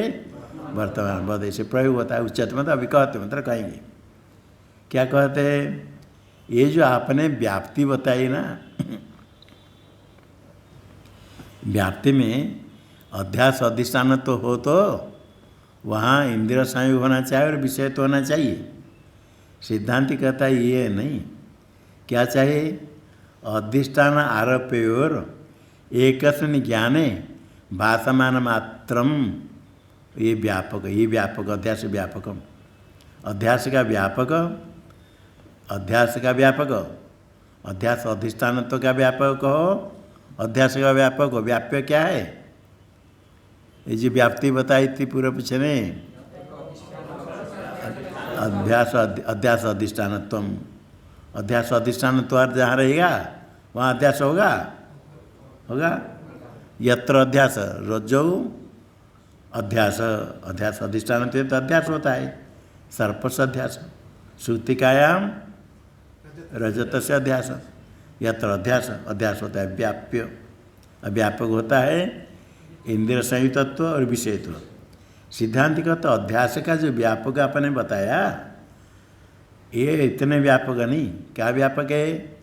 वर्तमान पद ऐसे प्रयोग होता है। उच्चत मतलब अभी कहते मतलब कहेंगे। क्या कहते हैं? ये जो आपने व्याप्ति बताई ना, व्याप्ति में अध्यास अधिष्ठान तो हो तो वहाँ इंद्रिय संयोग होना चाहिए और विषय तो होना चाहिए। सिद्धांति कहता है ये नहीं, क्या चाहिए? अधिष्ठान आरोप्योर एकस्मिन् ज्ञाने भासमान मात्रम, ये व्यापक, ये व्यापक अध्यास व्यापकम, अध्यास का व्यापक, अध्यास का व्यापक, अध्यास अधिष्ठानत्व का व्यापक हो, अध्यास का व्यापक हो। व्याप्य क्या है? ये जो व्याप्ति बताई थी पूरे पीछे ने, अध्यास अध्यास अधिष्ठानत्व, अध्यास अधिष्ठानत्व जहाँ रहेगा वहाँ अध्यास होगा, होगा। यत्र अध्यास रज्जौ अध्यास, अध्यास अधिष्ठान तो अध्यास होता है, सर्पस अध्यास, श्रुतिकायाम रजत से अध्यास, यत्र अध्यास अध्यास होता है व्याप्य, व्यापक होता है इंद्रिय संयुक्तत्व और विषयत्व। सिद्धांत का तो अध्यास का जो व्यापक आपने बताया ये इतने व्यापक नहीं। क्या व्यापक है?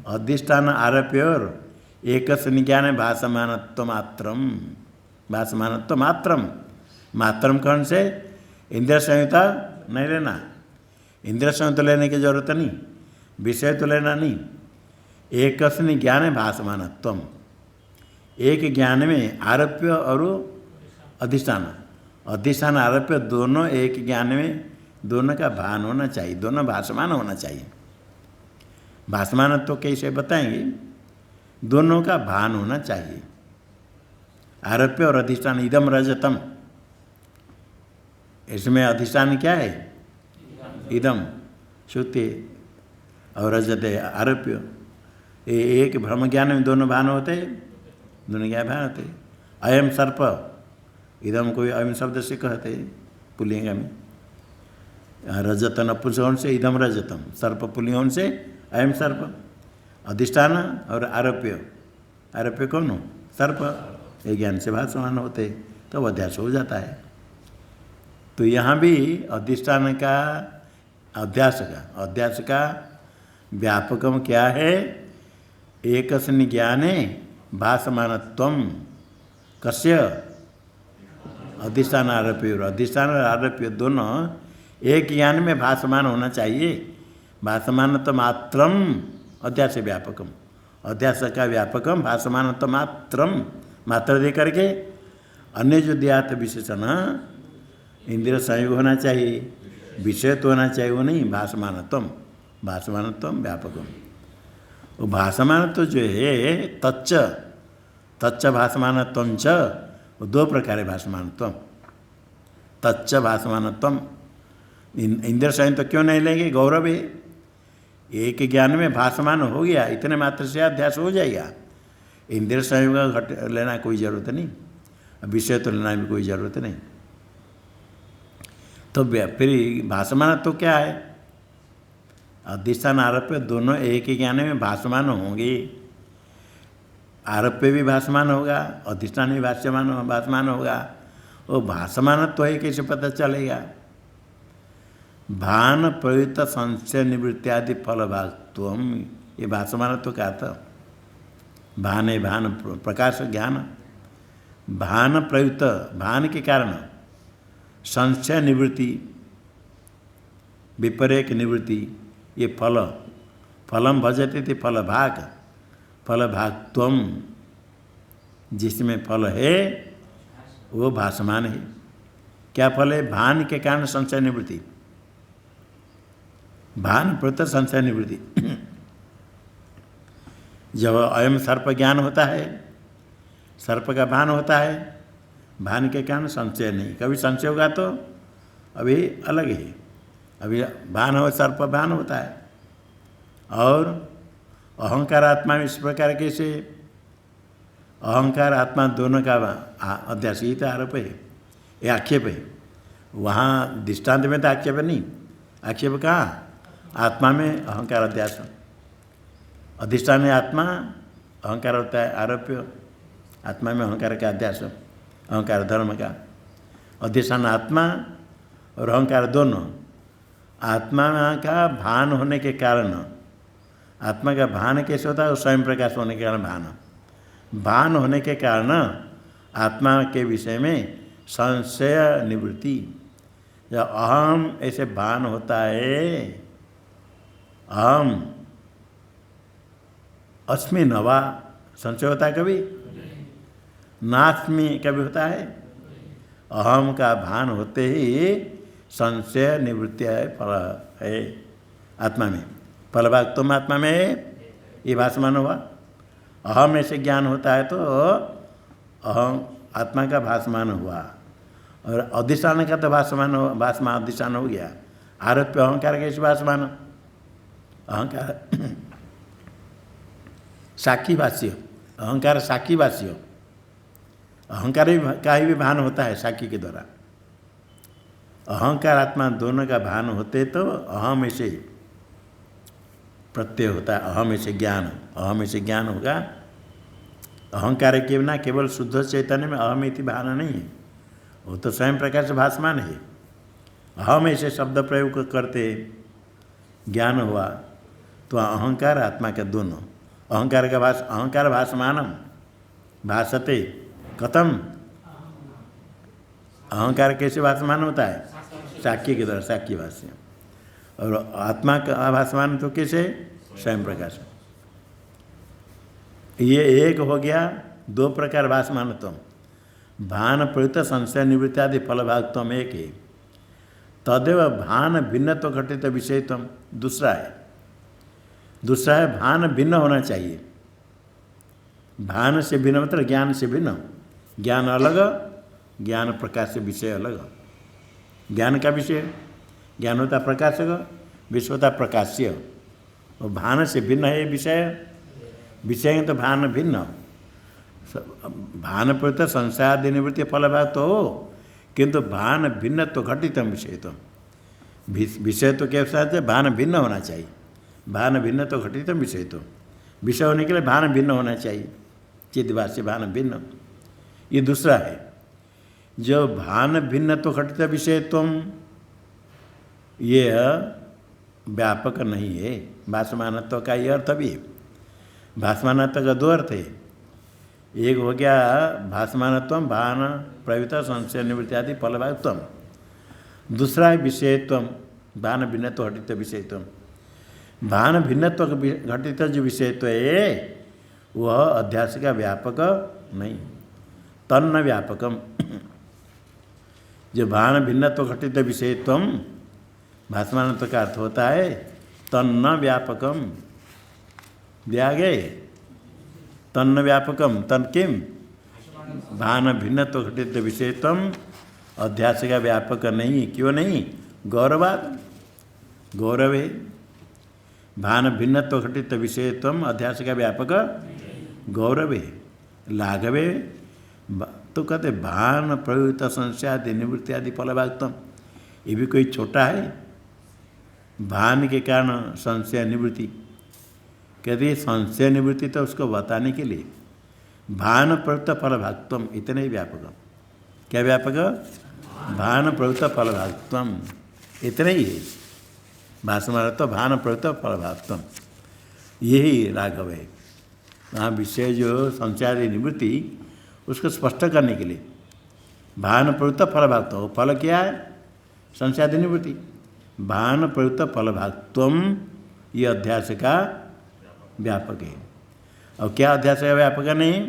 अधिष्ठान आरोप्य और एक ज्ञान भाषमानत्व मात्रम, भासमानत्व मात्रम, मात्रम कौन से? इंद्रिय संयुक्त नहीं लेना, इंद्रिय संयुक्त लेने की जरूरत नहीं, विषय तो लेना नहीं। एक ज्ञान है भासमानत्व, एक ज्ञान में आरोप्य और अधिष्ठान, अधिष्ठान आरोप्य दोनों एक ज्ञान में, दोनों का भान होना चाहिए, दोनों भासमान होना चाहिए। भासमान तो कैसे बताएंगे? दोनों का भान होना चाहिए। आरोप्य और अधिष्ठान, इदम रजतम, इसमें अधिष्ठान क्या है? इदम श्रुति और रजत आरोप्य। एक ब्रह्म ज्ञान में दोनों भान होते, दोनों क्या भान होते? अयम सर्प, इदम कोई अयम शब्द से कहते पुल्लिंग में, रजत नपुंसक से इदम रजतम, सर्प पुल्लिंग से अयम सर्प। अधिष्ठान और आरोप्य, आरोप्य कौन हो? सर्प, ये ज्ञान से भासमान होते, तो अध्यास हो जाता है। तो यहाँ भी अधिष्ठान का, अध्यास का व्यापकम क्या है? एकस्मिन् ज्ञाने भासमानत्वम, कस्य? अधिष्ठान आरोप्य, अधिष्ठान और आरोप्य दोनों एक ज्ञान में भासमान होना चाहिए। भासमानत्व मात्रम अध्यास व्यापकम, अध्यास का व्यापकम भासमानत्व मात्रम, मात्र दे करके अन्य जो दिया था विशेषण, इंद्रिय संयोग होना चाहिए, विषय तो होना चाहिए, वो नहीं, भासमानत्व, भासमानत्व व्यापकम। वो भासमानत्व जो है तच्च, तच्च भासमानत्व च, वो दो प्रकार है भासमानत्व। तच्च भासमानत्व, इंद्रिय संयोग तो क्यों नहीं लेंगे? गौरव है, एक ज्ञान में भासमान हो गया, इतने मात्र से अध्यास हो जाएगा। इंद्रिय संयोग घट लेना कोई ज़रूरत नहीं, विषय तो लेना भी कोई ज़रूरत नहीं। तो फिर भासमान तो क्या है? अधिष्ठान आरोप्य दोनों एक ही ज्ञान में भासमान होंगे। आरोप्य भी भासमान होगा, अधिष्ठान भी भासमान होगा। वो भासमान तो है, कैसे पता चलेगा? भान प्रयुक्त संशय निवृत्त्यादि फल भागत्व, ये भासमान तो क्या था? भान है, भान प्रकाश ज्ञान, भान प्रयुक्त, भान के कारण संशय निवृत्ति, विपर्य की निवृत्ति, ये फल, फलम भजते थे फल भाग, फल भागत्वम, जिसमें फल है वो भासमान है। क्या फल है? भान के कारण संशय निवृत्ति, भान प्रयुक्त संशय निवृत्ति। जब अयम सर्प ज्ञान होता है, सर्प का भान होता है, भान के कारण संशय नहीं। कभी संशय होगा तो अभी अलग है, अभी भान हो, सर्प भान होता है। और अहंकार आत्मा में इस प्रकार कैसे? अहंकार आत्मा दोनों का अध्यास, ही तो आरोप है, ये आक्षेप है। वहाँ दृष्टांत में तो आक्षेप नहीं, आक्षेप कहाँ? आत्मा में अहंकार अध्यास, अधिष्ठान में आत्मा, अहंकार होता है आरोप्य, आत्मा में अहंकार का अध्यास, अहंकार धर्म का। अधिष्ठान आत्मा और अहंकार दोनों, आत्मा का भान होने के कारण, आत्मा का भान कैसे होता है? स्वयं प्रकाश होने के कारण भान, भान होने के कारण आत्मा के विषय में संशय निवृत्ति। जब अहम ऐसे भान होता है, अहम अस्मि नवा, संशय होता है कभी? नास्मि कभी होता है? अहम का भान होते ही संशय निवृत्ति है, फल है आत्मा में, फल भाग तुम आत्मा में है, ये भासमान हुआ। अहम ऐसे ज्ञान होता है तो अहम आत्मा का भासमान हुआ, और अधिष्ठान का तो भासमान हो, भासमान अधिष्ठान हो गया। आरोप्य अहंकार कैसे भासमान? अहंकार साक्षी भाष्य, अहंकार साक्षी भाष्य, अहंकार का ही भी भान होता है साक्षी के द्वारा। अहंकार आत्मा दोनों का भान होते तो अहम ऐसे प्रत्यय होता है, अहम ऐसे ज्ञान, अहम ऐसे ज्ञान होगा। अहंकार के बिना केवल शुद्ध चैतन्य में अहम इति भान नहीं है, वो तो स्वयं प्रकाश भासमान है। अहम ऐसे शब्द प्रयोग करते ज्ञान हुआ तो अहंकार आत्मा का दोनों, अहंकार का अहंकार भासमानम भासते कथम? अहंकार कैसे भासमान होता है? साक्ष्य के द्वारा, साक्ष्य भाष्य। और आत्मा का भासमान तो कैसे? स्वयं प्रकाश। ये एक हो गया, दो प्रकार भासमानत्व। भान प्रयुक्त संशय निवृत्ति आदि फलभागत्व एक है। तदेव भान भिन्नत्व घटित विषयत्व दूसरा है। दूसरा है भान भिन्न होना चाहिए। भान से भिन्न मतलब ज्ञान से भिन्न। ज्ञान अलग, ज्ञान प्रकाश से विषय अलग। ज्ञान का विषय ज्ञान होता प्रकाशक, विषय होता प्रकाश्य। और भान से भिन्न है विषय। विषय तो भान भिन्न। भान प्रयुक्त संशयादि निवृत्ति फलभाग तो हो, किंतु भान भिन्न तो घटितम विषय तो। विषय तो क्या साथ है? भान भिन्न होना चाहिए। भान भिन्न तो घटितम विषय तो। विषय होने के लिए भान भिन्न होना चाहिए। चिद्भाष्य भान भिन्न, ये दूसरा है। जो भान भिन्न तो घटित विषयत्व, ये व्यापक नहीं है। भासमानत्व का ये अर्थ भी है। भासमानत्व का दो अर्थ है। एक हो गया भासमानत्व, भान प्रयुक्त संशय निवृत्ति आदि फलभागत्व। दूसरा है विषयत्व, भान भिन्नत्व घटित विषयत्व। भान भिन्नत्व घटित जो विषयत्व है वह अध्यास का व्यापक नहीं, तन्न व्यापकम। जो भान भिन्नत्व घटित विषयत्व भासमानत्व का अर्थ होता है तन्न व्यापकम। दिया गए तन्न व्यापकम, तन किम? भान भिन्नत्व घटित विषयत्व अध्यास का व्यापक नहीं। क्यों नहीं? गौरवाद, गौरव है। भान भिन्नत्व घटित विषयत्व अध्यास का व्यापक गौरव है, लाघव है। तो कहते भान प्रयुक्त संशयादि निवृत्ति आदि फलभागत्व, ये भी कोई छोटा है? भान के कारण संशय निवृत्ति, कहते संशय निवृत्ति तो उसको बताने के लिए भान प्रयुक्त फलभागत्व इतने ही व्यापक। क्या व्यापक? भान प्रयुक्त फलभागत्व इतने ही है। भाषमान तो भान प्रयुक्त फलभागत्व, यही राघव है। वहाँ विषय जो संशयादि निवृत्ति उसको स्पष्ट करने के लिए भान प्रयुक्त फलभागत्व। फल क्या है? संशयादि निवृत्ति। भान प्रयुक्त फलभागत्व ये अध्यास का व्यापक है। और क्या अध्यास का व्यापक नहीं?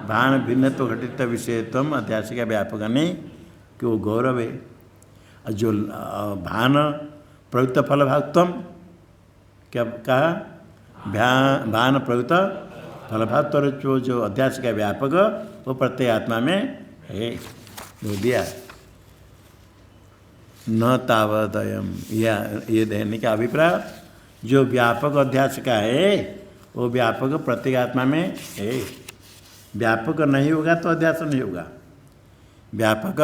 भान भिन्नत्व घटित विषयत्व अध्यास का व्यापक नहीं, कि वो गौरव है। और जो भान प्रयुक्त फलभागत्व क्या कहा? भान प्रयुक्त फलभागत्व जो अध्यास का व्यापक वो प्रत्यय आत्मा में है। बोल दिया न तावदयम, ये देने का अभिप्राय जो व्यापक अध्यास का है वो व्यापक प्रत्येक आत्मा में है। व्यापक नहीं होगा तो अध्यास नहीं होगा। व्यापक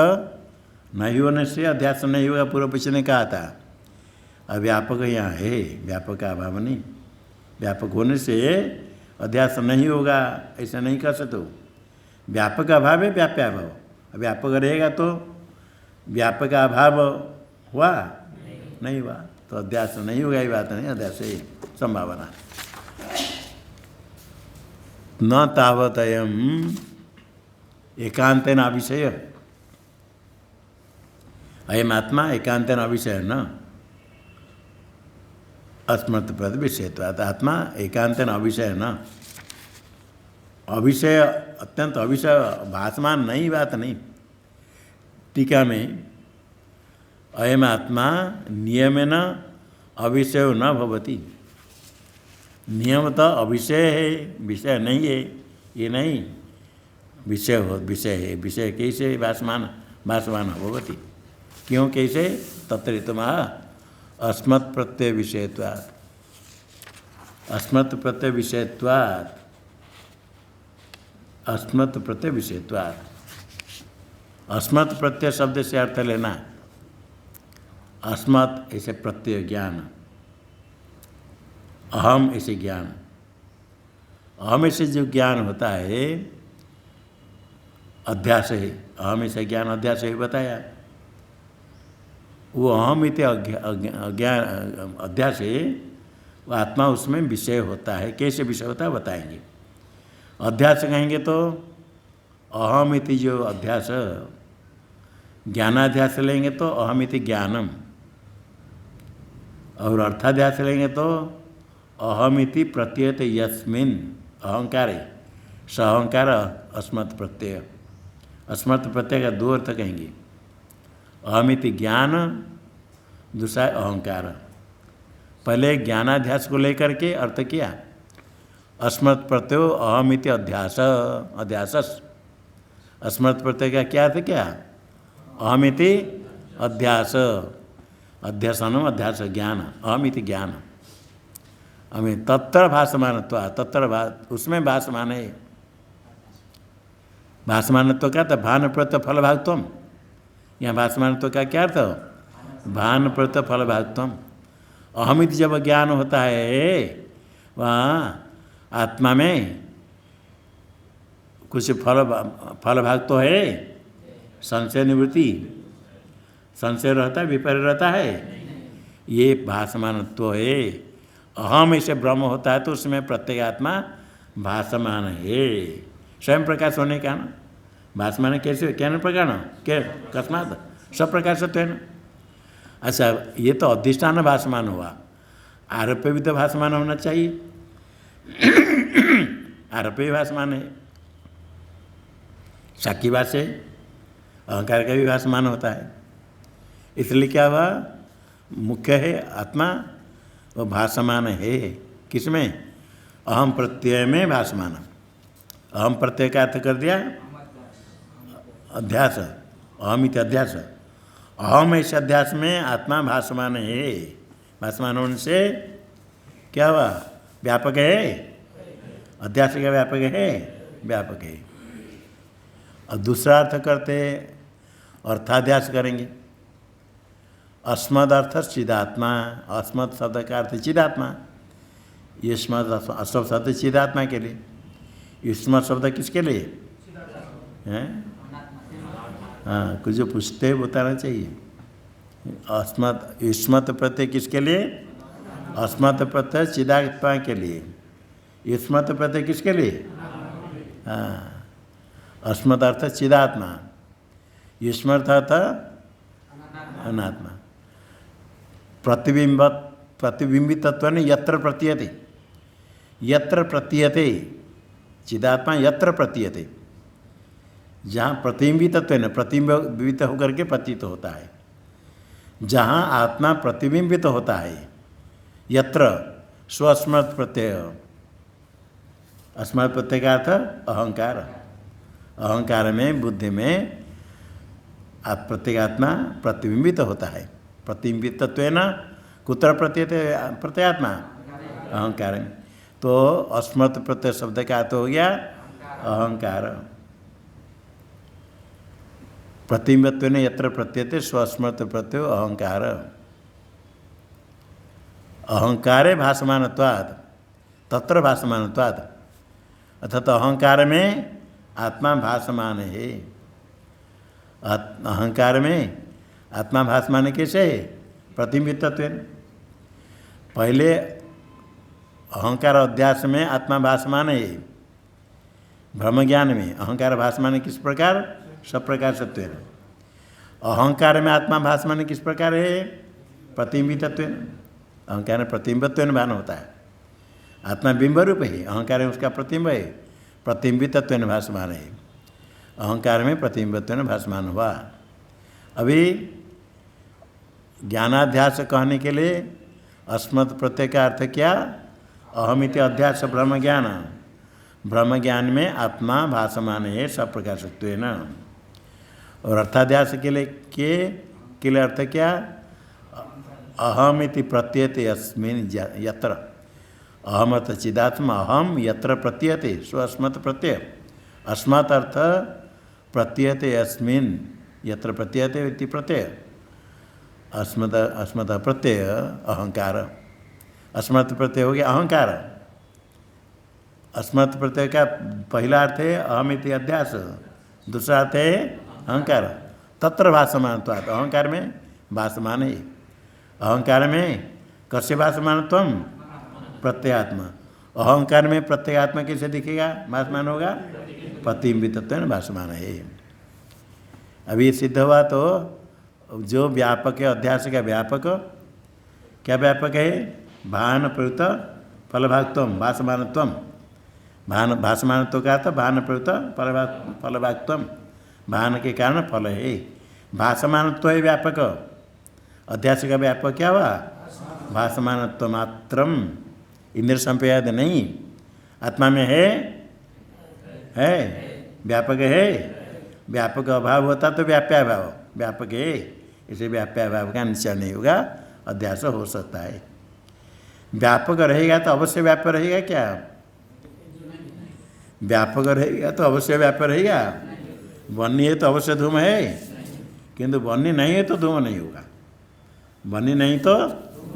नहीं होने से अध्यास नहीं होगा, पूर्व पक्ष ने कहा था। अब व्यापक यहाँ है, व्यापक का अभाव नहीं। व्यापक होने से अध्यास नहीं होगा, ऐसा नहीं कर सकते। व्यापक अभाव है, व्याप्य अभाव। व्यापक रहेगा तो व्यापक का अभाव हुआ नहीं हुआ, तो अध्यास नहीं होगा। ये बात नहीं, अध्यास है संभावना। न तावतयम एकांतेन अविषय, अयम आत्मा एकांतेन अविषय न अस्मत् प्रद विषयत्वात्। आत्मा एकांतेन अविषय न, अविषय अत्यंत अविषय भासमान नहीं, बात नहीं। टीका में अयम आत्मा नियमेन अविषय न भवति। नियम तो अविषय है, विषय नहीं है। ये नहीं विषय हो, विषय है। विषय कैसे भासमान भासमान भवति? क्यों कैसे? तत्रितमा अस्मत् प्रत्यय विषयत्वात्। अस्मत् प्रत्यय विषयत्वात्, अस्मत् प्रत्यय विषयत्वात्। अस्मत् प्रत्यय शब्द से अर्थ लेना, अस्मत् ऐसे प्रत्यय ज्ञान, अहम ऐसे ज्ञान। अहम ऐसे जो ज्ञान होता है अध्यास है। अहम ऐसे ज्ञान अध्यास है बताया। वो अहम इति अज्ञान अध्यास है, वो आत्मा उसमें विषय होता है। कैसे विषय होता है बताएंगे। अध्यास कहेंगे तो अहम इति जो अध्यास ज्ञानाध्यास लेंगे तो अहमिति ज्ञानम, और अर्थाध्यास लेंगे तो अहमिति प्रत्ययत यस्मिन अहंकारे, स अहंकार अस्मत् प्रत्यय। अस्मत् प्रत्यय का दो अर्थ कहेंगे, अहमिति ज्ञान, दूसरा अहंकार। पहले ज्ञानाध्यास को लेकर के अर्थ किया, अस्मत् प्रत्यय अहमिति अध्यास, अध्यासस। अस्मत् प्रत्यय का क्या अर्थ क्या, अहमिति अध्यास, अध्यासनम अध्यास ज्ञान, अहमिति ज्ञान। हमें तत्र भासमानत्व, तत्र उसमें भासमान है। भासमानत्व का तो भान प्रत्यय फल भागत्वम, यहाँ भासमानत्व का क्या अर्थ, भान प्रत्यय फल भागत्वम। अहमिति जब ज्ञान होता है वहाँ आत्मा में कुछ फल भाग तो है, संशय निवृत्ति, संशय रहता है, विपर्य रहता है, ये भासमानत्व है। अहम ऐसे ब्रह्म होता है तो उसमें प्रत्येगात्मा भासमान है, स्वयं प्रकाश होने का ना। भासमान कैसे, क्या न प्रकार न, क्या कस्मात, सब प्रकाश तो है ना। अच्छा, ये तो अधिष्ठान भासमान हुआ, आरोप भी तो भासमान होना चाहिए, आरोप भी भासमान है। साक्षी बात से अहंकार का भी भासमान होता है, इसलिए क्या हुआ, मुख्य है आत्मा, वो भासमान है। किसमें, अहम प्रत्यय में भासमान। अहम प्रत्यय का अर्थ कर दिया अध्यास, अहमित अध्यास। अहम ऐसे अध्यास में आत्मा भासमान है, भासमान होने से क्या हुआ, व्यापक है, अध्यास का व्यापक है, व्यापक है। और दूसरा अर्थ करते अर्थाध्यास करेंगे, अस्मद अर्थ चिदात्मा, अस्मद शब्द का अर्थ चिदात्मा, युष्मद अस्मद शब्द चिदात्मा के लिए, युष्मद शब्द किसके लिए हैं, हाँ, कुछ जो पूछते हैं बताना चाहिए। अस्मद युष्मत प्रत्यय किसके लिए, अस्मत प्रत्यय चिदात्मा के लिए, युष्मत प्रत्यय किसके लिए, हाँ, अस्मद अर्थ चिदात्मा, युष्मत अर्थ अनात्मा। प्रतिबिंबितत्व ने यत्र प्रतीयते, यत्र प्रतीयते चिदात्मा, यत्र प्रतीयते, जहाँ प्रतिबिंबितत्व है न, प्रतिबिंबित होकर के प्रतीत होता है, जहाँ आत्मा प्रतिबिंबित होता है, यत्र स्वस्मृत प्रत्यय, अस्मृत प्रत्यय का अर्थ अहंकार, अहंकार में बुद्धि में प्रत्येगात्मा प्रतिबिंबित होता है। प्रतिबिंबितत्वेन कुत्र प्रत्ययते प्रत्ययात्मा, अहंकार में। तो अस्मृत प्रत्यय शब्द का अर्थ हो गया अहंकार। प्रतिबिंबित्वेन यत्र प्रत्ययते स्वस्मृत प्रत्यय अहंकार, अहंकारे भासमानत्वात्, तत्र भासमानत्वात्, अर्थात अहंकार में आत्मा भासमान है। अहंकार में आत्मा भासमान कैसे है, प्रतिबिंबितत्व। पहले अहंकार अध्यास में आत्मा भासमान है, ब्रह्म ज्ञान में अहंकार भासमान किस प्रकार, सब प्रकार सत्व। अहंकार में आत्मा भासमान किस प्रकार है, प्रतिबिंबितत्व। अहंकार में प्रतिबिंबित्व भान होता है, आत्मा बिंब रूप है, अहंकार में उसका प्रतिबिंब है, प्रतिबिंबितत्व भासमान है। अहंकार में प्रतिबिंबित्व भासमान हुआ। अभी ज्ञानाध्यास कहने के लिए अस्मत् प्रत्यय का अर्थ क्या, अहमिति अध्यास ब्रह्म ज्ञान, ब्रह्म ज्ञान में आत्मा भासमान है, सब प्रकार सत्व है न। और अर्थाध्यास के लिए अर्थ क्या, अहमिति प्रत्ययते अस्मिन् यत्र, अहमत चिदात्मा अहम यत्र प्रतीयते, सो अस्मत् प्रत्यय, अस्मत् अर्थ प्रतीयते अस्मिन् यत्र प्रतीयते इति प्रत्यय, अस्मत् प्रत्यय अहंकार, अस्मत् प्रत्यय हो गया अहंकार। अस्मत् प्रत्यय का पहला अर्थ है अहमिति अध्यास, दूसरा अर्थ है अहंकार। तत्र भासमानत्वात्, अहंकार में भासमान है, अहंकार में कस्य भासमानत्वम, प्रत्ययात्मा। अहंकार में प्रत्ययात्मा कैसे दिखेगा, भासमान होगा, प्रतिबिंबितत्व भासमान है। अभी सिद्ध हुआ तो जो व्यापक है अध्यास का व्यापक क्या व्यापक है? भान प्रयुक्त फलभागत्व भासमानत्व। भान भासमानत्व का तो भान प्रयुक्त फलभागत्व। भान के कारण फल है। भासमानत्व है व्यापक। अध्यास का व्यापक क्या हुआ? भासमानत्व मात्रम। इंद्र संप्रयाद नहीं, आत्मा में है व्यापक है। व्यापक अभाव होता तो व्याप्याभाव, व्यापक है इसे व्याप्याभाव का निश्चय नहीं होगा, अध्यास हो सकता है। व्यापक रहेगा तो अवश्य व्याप्य रहेगा क्या? व्यापक रहेगा तो अवश्य व्याप्य रहेगा। वन्य है तो अवश्य धूम है, किंतु वन्य नहीं है तो धूम नहीं होगा। वन्य नहीं तो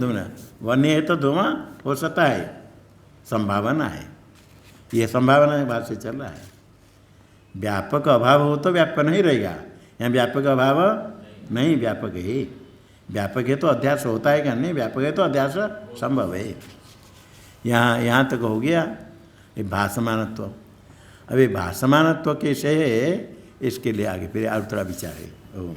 धूम नहीं, वन्य है तो धूम हो सकता है, संभावना है। ये संभावना है, बात से चल रहा है। व्यापक अभाव हो तो व्याप्य नहीं रहेगा। यहाँ व्यापक अभाव नहीं, व्यापक है। व्यापक है तो अध्यास होता है क्या? नहीं, व्यापक है तो अध्यास संभव है। यहाँ तक हो गया ये भासमानत्व। अभी भासमानत्व कैसे है, इसके लिए आगे फिर और थोड़ा विचार है। ओम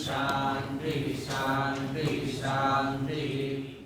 शांति शांति शांति।